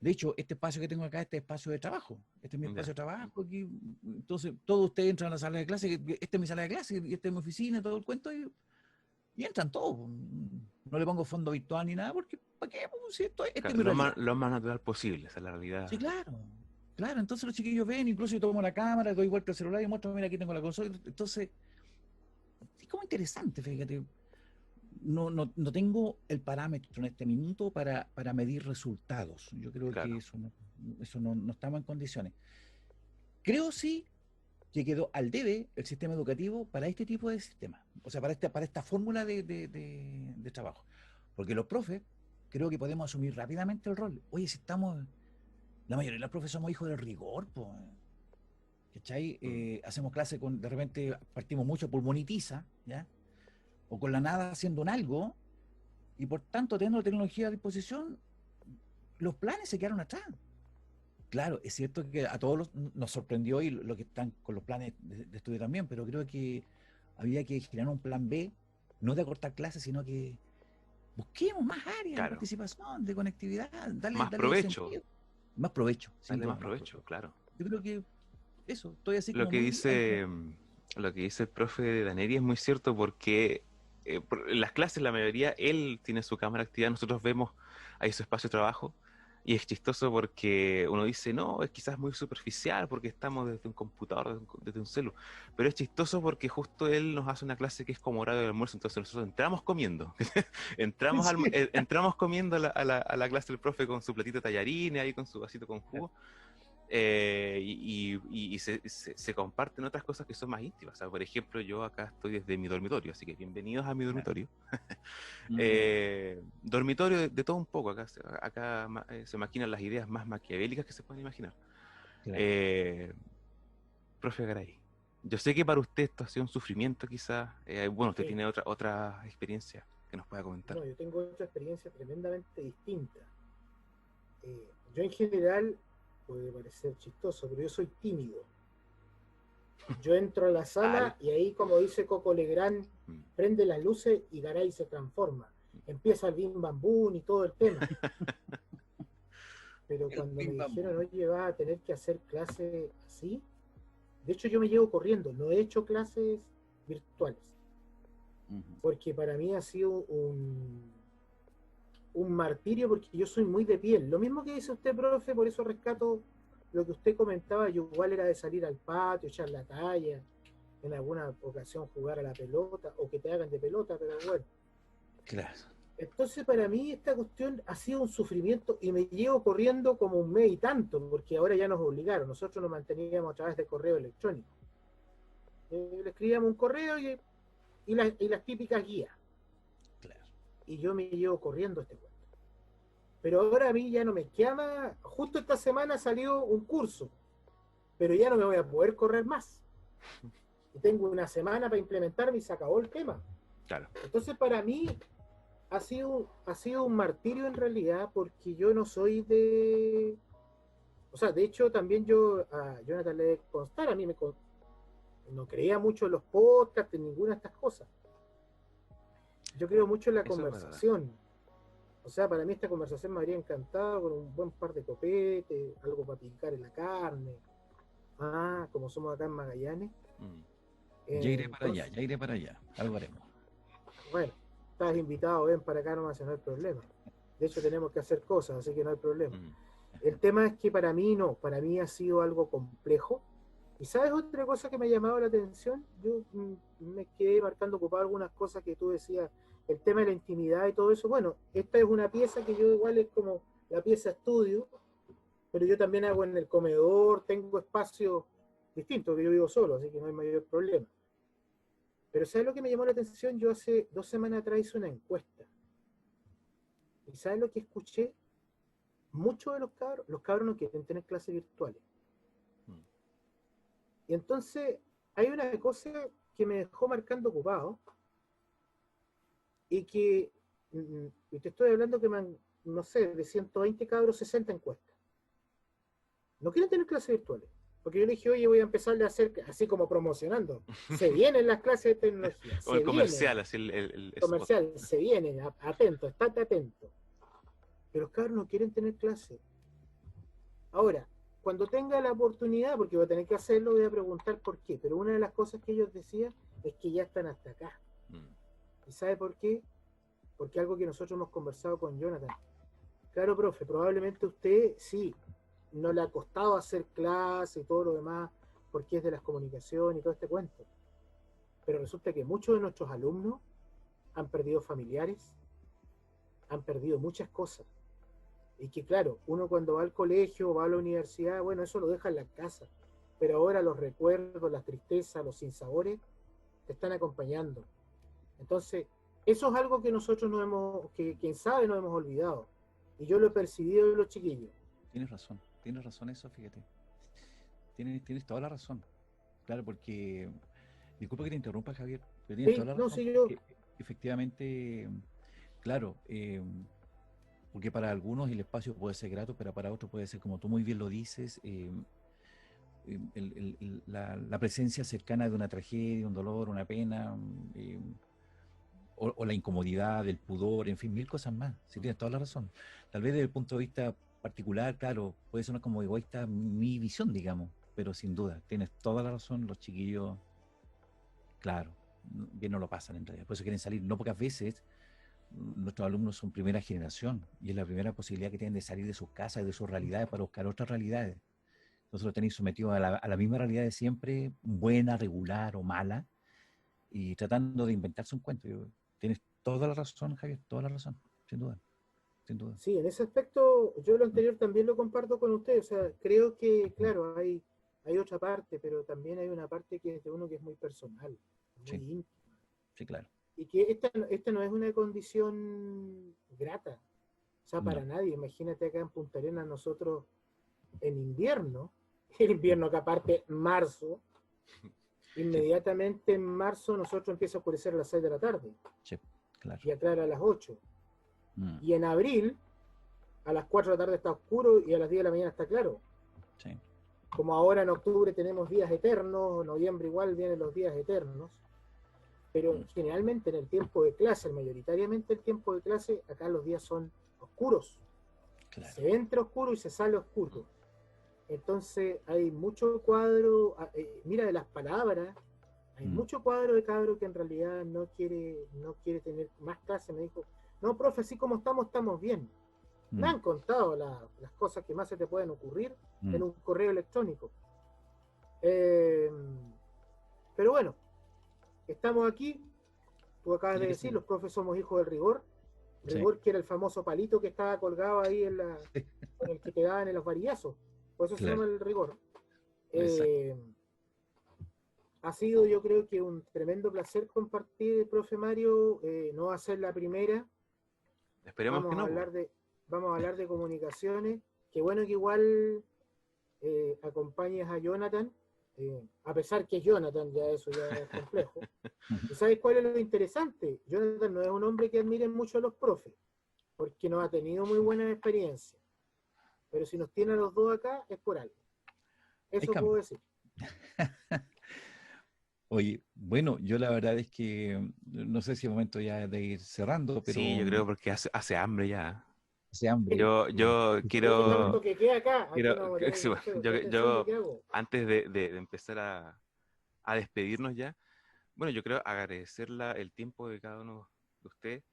De hecho, este espacio que tengo acá, este espacio de trabajo, este es mi espacio de trabajo, aquí, entonces todos ustedes entran a la sala de clase, esta es mi sala de clase, y esta es mi oficina, todo el cuento, y entran todos. No le pongo fondo virtual ni nada, porque ¿para qué? Pues, si este es mi realidad. Lo más natural posible, esa es la realidad. Sí, claro, entonces los chiquillos ven, incluso yo tomo la cámara, doy vuelta al celular y muestro, mira, aquí tengo la consola, entonces, es como interesante, fíjate. No tengo el parámetro en este minuto para medir resultados. Yo creo que eso no estamos en condiciones. Creo sí que quedó al debe el sistema educativo para este tipo de sistema, o sea, para esta fórmula de trabajo. Porque los profes, creo que podemos asumir rápidamente el rol. Oye, si estamos, la mayoría de los profes somos hijos del rigor, pues. ¿Cachai? Hacemos clase de repente partimos mucho por monitiza, ¿ya? O con la nada haciendo un algo, y por tanto, teniendo tecnología a disposición, los planes se quedaron atrás. Claro, es cierto que a todos nos sorprendió y lo que están con los planes de estudio también, pero creo que había que generar un plan B, no de acortar clases, sino que busquemos más áreas de participación, de conectividad, darle provecho. Sentido. Más provecho. Darle más provecho, claro. Yo creo que eso, estoy así lo como que dice el profe de Daneri es muy cierto, porque en las clases la mayoría, él tiene su cámara activa, nosotros vemos ahí su espacio de trabajo, Y es chistoso porque uno dice, no, es quizás muy superficial porque estamos desde un computador, desde un celu. Pero es chistoso porque justo él nos hace una clase que es como horario de almuerzo, entonces nosotros entramos comiendo. Sí. Entramos comiendo a la clase del profe con su platito de tallarines, ahí con su vasito con jugo. Y se comparten otras cosas que son más íntimas. O sea, por ejemplo, yo acá estoy desde mi dormitorio, así que bienvenidos a mi dormitorio. Dormitorio de todo un poco, acá se maquinan las ideas más maquiavélicas que se pueden imaginar. Claro. Profe Garay, yo sé que para usted esto ha sido un sufrimiento quizás, bueno, usted Sí. tiene otra experiencia que nos pueda comentar. No, yo tengo otra experiencia tremendamente distinta. Yo en general, puede parecer chistoso, pero yo soy tímido. Yo entro a la sala y ahí, como dice Coco Legrand, prende las luces y Garay se transforma. Empieza el Bim Bam Boom y todo el tema. Pero cuando me dijeron, oye, vas a tener que hacer clases así, de hecho yo me llevo corriendo, no he hecho clases virtuales, porque para mí ha sido un martirio, porque yo soy muy de piel. Lo mismo que dice usted, profe, por eso rescato lo que usted comentaba, yo igual era de salir al patio, echar la talla, en alguna ocasión jugar a la pelota, o que te hagan de pelota, pero bueno. Claro. Entonces para mí esta cuestión ha sido un sufrimiento y me llevo corriendo como un mes y tanto, porque ahora ya nos obligaron, nosotros nos manteníamos a través de correo electrónico. Le escribíamos un correo y las típicas guías. Claro. Y yo me llevo corriendo este cuento. Pero ahora a mí ya no me queda, justo esta semana salió un curso, pero ya no me voy a poder correr más. Y tengo una semana para implementarme y se acabó el tema. Claro. Entonces para mí ha sido un martirio en realidad, porque yo no soy de... O sea, de hecho también yo a Jonathan le de constar, a mí no creía mucho en los podcasts, en ninguna de estas cosas. Yo creo mucho en la conversación. O sea, para mí esta conversación me habría encantado con un buen par de copetes, algo para picar en la carne. Como somos acá en Magallanes. Ya iré para allá, algo haremos. Bueno, estás invitado, ven para acá nomás, no hay problema. De hecho tenemos que hacer cosas, así que no hay problema. El tema es que para mí ha sido algo complejo. ¿Y sabes otra cosa que me ha llamado la atención? Yo me quedé marcando ocupado algunas cosas que tú decías, el tema de la intimidad y todo eso. Bueno, esta es una pieza que yo igual es como la pieza estudio, pero yo también hago en el comedor, tengo espacios distintos, que yo vivo solo, así que no hay mayor problema. Pero ¿sabes lo que me llamó la atención? Yo hace 2 semanas atrás hice una encuesta. ¿Y sabes lo que escuché? Muchos de los cabros no quieren tener clases virtuales. Y entonces hay una cosa que me dejó marcando ocupado y que y te estoy hablando que no sé, de 120 cabros, 60 encuestas. No quieren tener clases virtuales. Porque yo le dije, oye, voy a empezarle a hacer, así como promocionando. Se vienen las clases de tecnología. O el comercial, así el comercial, spot. se vienen, atento, estate atento. Pero los cabros no quieren tener clases. Ahora, cuando tenga la oportunidad, porque voy a tener que hacerlo, voy a preguntar por qué. Pero una de las cosas que ellos decían es que ya están hasta acá. ¿Y sabe por qué? Porque algo que nosotros hemos conversado con Jonathan. Claro, profe, probablemente usted sí, no le ha costado hacer clase y todo lo demás, porque es de las comunicaciones y todo este cuento. Pero resulta que muchos de nuestros alumnos han perdido familiares, han perdido muchas cosas. Y que claro, uno cuando va al colegio, va a la universidad, bueno, eso lo deja en la casa. Pero ahora los recuerdos, las tristezas, los sinsabores, te están acompañando. Entonces, eso es algo que nosotros que quién sabe no hemos olvidado. Y yo lo he percibido de los chiquillos. Tienes razón eso, fíjate. Tienes toda la razón. Claro, porque, disculpa que te interrumpa, Javier, pero tienes toda la razón. Sí, yo... Efectivamente, claro, porque para algunos el espacio puede ser grato, pero para otros puede ser, como tú muy bien lo dices, la presencia cercana de una tragedia, un dolor, una pena, o la incomodidad, el pudor, en fin, 1000 cosas más. Sí, tienes toda la razón. Tal vez desde el punto de vista particular, claro, puede sonar como egoísta mi visión, digamos, pero sin duda, tienes toda la razón, los chiquillos, claro, bien no lo pasan en realidad, por eso quieren salir, no pocas veces, nuestros alumnos son primera generación y es la primera posibilidad que tienen de salir de sus casas y de sus realidades para buscar otras realidades. Entonces lo tenéis sometido a la misma realidad de siempre, buena, regular o mala, y tratando de inventarse un cuento. Tienes toda la razón, Javier, toda la razón, sin duda, sin duda. Sí, en ese aspecto yo lo anterior también lo comparto con usted. O sea, creo que, claro, hay otra parte, pero también hay una parte que es de uno que es muy personal, muy Sí, íntima. sí, claro. Y que esta no es una condición grata, o sea, No. para nadie. Imagínate acá en Punta Arenas nosotros en invierno, el invierno acá aparte marzo, inmediatamente en marzo nosotros empieza a oscurecer a las 6 de la tarde Sí, claro. y aclarar a las 8. Mm, Y en abril, a las 4 de la tarde está oscuro y a las 10 de la mañana está claro. sí. Como ahora en octubre tenemos días eternos, en noviembre igual vienen los días eternos, pero generalmente en el tiempo de clase, mayoritariamente el tiempo de clase, acá los días son oscuros. Claro. Se entra oscuro y se sale oscuro. Entonces hay mucho cuadro, mira de las palabras, hay mucho cuadro de cabro que en realidad no quiere tener más clase. Me dijo, no, profe, así como estamos bien. Me han contado las cosas que más se te pueden ocurrir en un correo electrónico. Pero bueno, estamos aquí. Tú acabas de decir, los profes somos hijos del rigor. Rigor, sí, que era el famoso palito que estaba colgado ahí con el que te daban en los varillazos. Por eso claro, se llama el rigor. Ha sido, yo creo que un tremendo placer compartir, profe Mario. No va a ser la primera. Esperemos que no. Vamos a hablar de comunicaciones. Qué bueno que igual acompañes a Jonathan. A pesar que Jonathan, ya eso ya es complejo. ¿Y sabes cuál es lo interesante? Jonathan no es un hombre que admire mucho a los profes, porque no ha tenido muy buenas experiencias. Pero si nos tiene a los dos acá, es por algo. Eso puedo decir. Oye, bueno, yo la verdad es que no sé si es momento ya de ir cerrando, pero... Sí, yo creo porque hace hambre ya. Hace hambre. Yo quiero... que quede acá. Yo antes de empezar a despedirnos ya, bueno, yo creo agradecer el tiempo de cada uno de ustedes,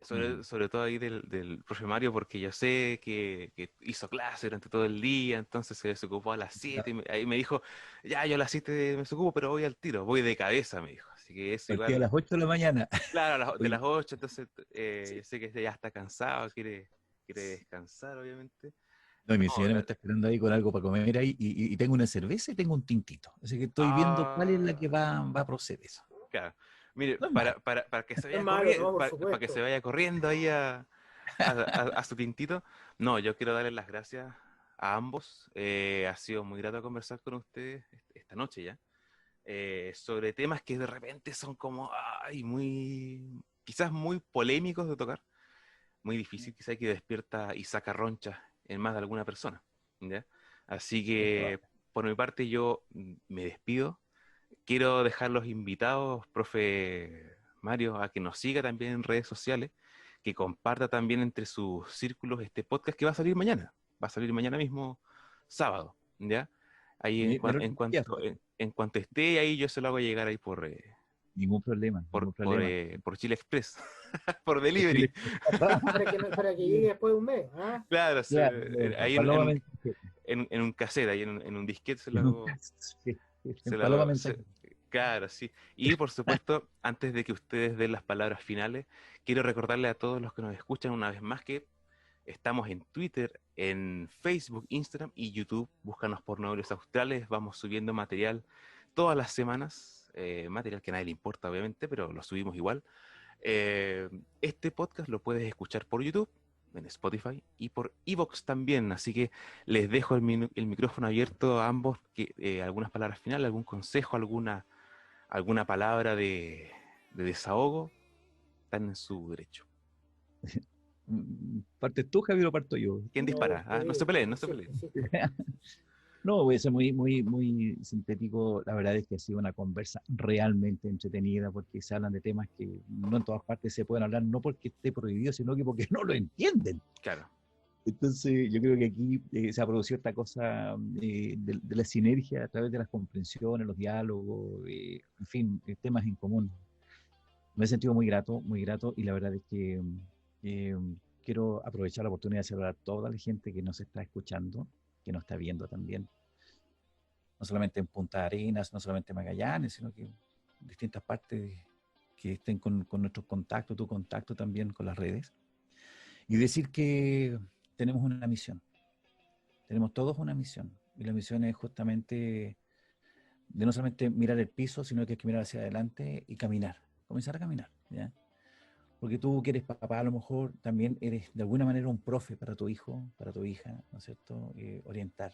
sobre todo ahí del profe Mario, porque yo sé que hizo clase durante todo el día, entonces se desocupó a las 7, y ahí me dijo, ya, yo a las 7 me desocupo, pero voy al tiro, voy de cabeza, me dijo. Así que eso igual... a las 8 de la mañana. Claro, de las 8, entonces sí, yo sé que ya está cansado, quiere descansar, obviamente. No, y mi señora me está esperando ahí con algo para comer ahí, y tengo una cerveza y tengo un tintito. Así que estoy viendo cuál es la que va a proceder. Claro. Mire, no para que se vaya corriendo, para que se vaya corriendo ahí a su tintito. No, yo quiero darles las gracias a ambos. Ha sido muy grato conversar con ustedes esta noche ya. Sobre temas que de repente son como, quizás muy polémicos de tocar. Muy difícil, quizás que despierta y saca ronchas en más de alguna persona. ¿Ya? Así que, por mi parte, yo me despido. Quiero dejar los invitados, profe Mario, a que nos siga también en redes sociales, que comparta también entre sus círculos este podcast que va a salir mañana. Va a salir mañana mismo, sábado, ¿ya? Ahí en cuanto esté ahí, yo se lo hago llegar ahí por... Ningún problema. Por Chile Express, por delivery. para que llegue después de un mes. ¿Ah? Claro, sí, ahí en un cassette, ahí en un disquete se lo hago. Claro, sí. Y por supuesto, antes de que ustedes den las palabras finales, quiero recordarle a todos los que nos escuchan una vez más que estamos en Twitter, en Facebook, Instagram y YouTube. Búscanos por Nobles Australes. Vamos subiendo material todas las semanas. Material que a nadie le importa, obviamente, pero lo subimos igual. Este podcast lo puedes escuchar por YouTube, en Spotify y por iVoox también. Así que les dejo el micrófono abierto a ambos. Algunas palabras finales, algún consejo, alguna palabra de desahogo. Están en su derecho. ¿Partes tú, Javier, o parto yo? ¿Quién dispara? No se peleen, no se peleen. No, voy a ser muy sintético. La verdad es que ha sido una conversa realmente entretenida porque se hablan de temas que no en todas partes se pueden hablar, no porque esté prohibido, sino que porque no lo entienden. Claro. Entonces, yo creo que aquí se ha producido esta cosa de la sinergia a través de las comprensiones, los diálogos, en fin, temas en común. Me he sentido muy grato, y la verdad es que eh, quiero aprovechar la oportunidad de saludar a toda la gente que nos está escuchando, que nos está viendo también, no solamente en Punta Arenas, no solamente en Magallanes, sino que en distintas partes que estén con nuestros contactos, tu contacto también con las redes, y decir que tenemos una misión, tenemos todos una misión, y la misión es justamente de no solamente mirar el piso, sino que hay que mirar hacia adelante y caminar, comenzar a caminar, ¿ya? Porque tú que eres papá, a lo mejor también eres de alguna manera un profe para tu hijo, para tu hija, ¿no es cierto? Orientar.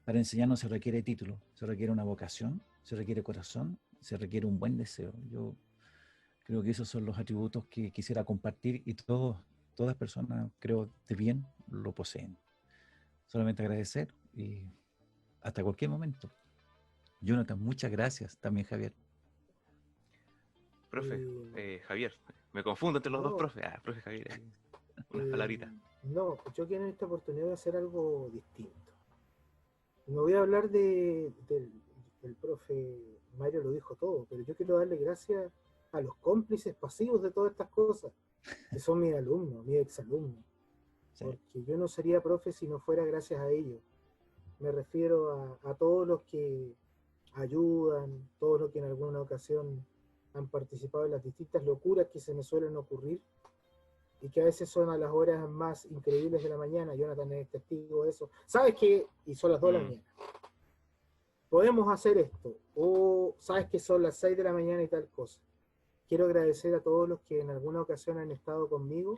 Para enseñar no se requiere título, se requiere una vocación, se requiere corazón, se requiere un buen deseo. Yo creo que esos son los atributos que quisiera compartir, y todas personas, creo, de bien lo poseen. Solamente agradecer y hasta cualquier momento. Jonathan, muchas gracias. También Javier. Profe, Javier, me confundo entre los dos No, profes. Profe Javier, unas palabritas. no, yo quiero en esta oportunidad hacer algo distinto. No voy a hablar del profe Mario, lo dijo todo, pero yo quiero darle gracias a los cómplices pasivos de todas estas cosas, que son mis alumnos, mis exalumnos. Sí. Porque yo no sería profe si no fuera gracias a ellos. Me refiero a todos los que ayudan, todos los que en alguna ocasión han participado en las distintas locuras que se me suelen ocurrir y que a veces son a las horas más increíbles de la mañana. Jonathan es testigo de eso. ¿Sabes qué? Y son las 2 de la mañana. Podemos hacer esto. O sabes que son las 6 de la mañana y tal cosa. Quiero agradecer a todos los que en alguna ocasión han estado conmigo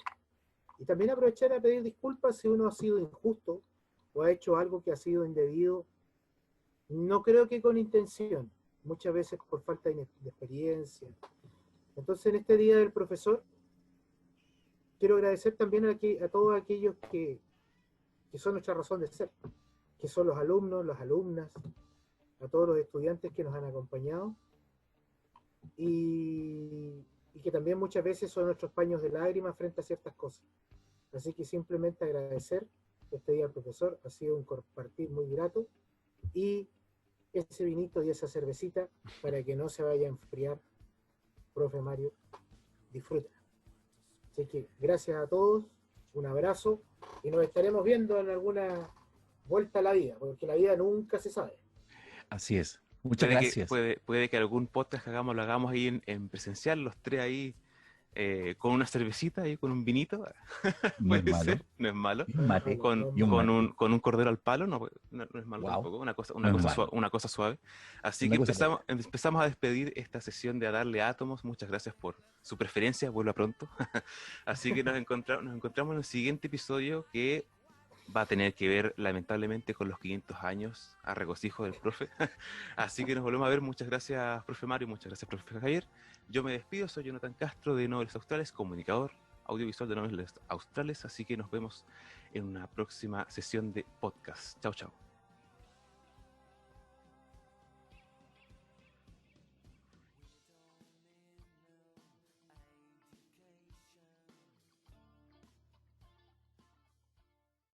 y también aprovechar a pedir disculpas si uno ha sido injusto o ha hecho algo que ha sido indebido. No creo que con intención, muchas veces por falta de experiencia. Entonces, en este Día del Profesor, quiero agradecer también a todos aquellos que son nuestra razón de ser, que son los alumnos, las alumnas, a todos los estudiantes que nos han acompañado y que también muchas veces son nuestros paños de lágrimas frente a ciertas cosas. Así que simplemente agradecer este Día del Profesor, ha sido un compartir muy grato, y ese vinito y esa cervecita para que no se vaya a enfriar, profe Mario, disfruta. Así que gracias a todos, un abrazo y nos estaremos viendo en alguna vuelta a la vida, porque la vida nunca se sabe. Así es. Muchas gracias. Puede que algún podcast que hagamos lo hagamos ahí en presencial, los tres ahí con una cervecita y con un vinito. No es malo. No es malo. Y un mate. Con un cordero al palo, no es malo tampoco. Una cosa suave. Así que empezamos a despedir esta sesión de A Darle Átomos. Muchas gracias por su preferencia. Vuelva pronto. Así que nos encontramos en el siguiente episodio, que va a tener que ver lamentablemente con los 500 años a regocijo del profe. Así que nos volvemos a ver. Muchas gracias, profe Mario, muchas gracias, profe Javier. Yo me despido, soy Jonathan Castro de Nobles Australes, comunicador audiovisual de Nobles Australes, así que nos vemos en una próxima sesión de podcast. Chao, chao.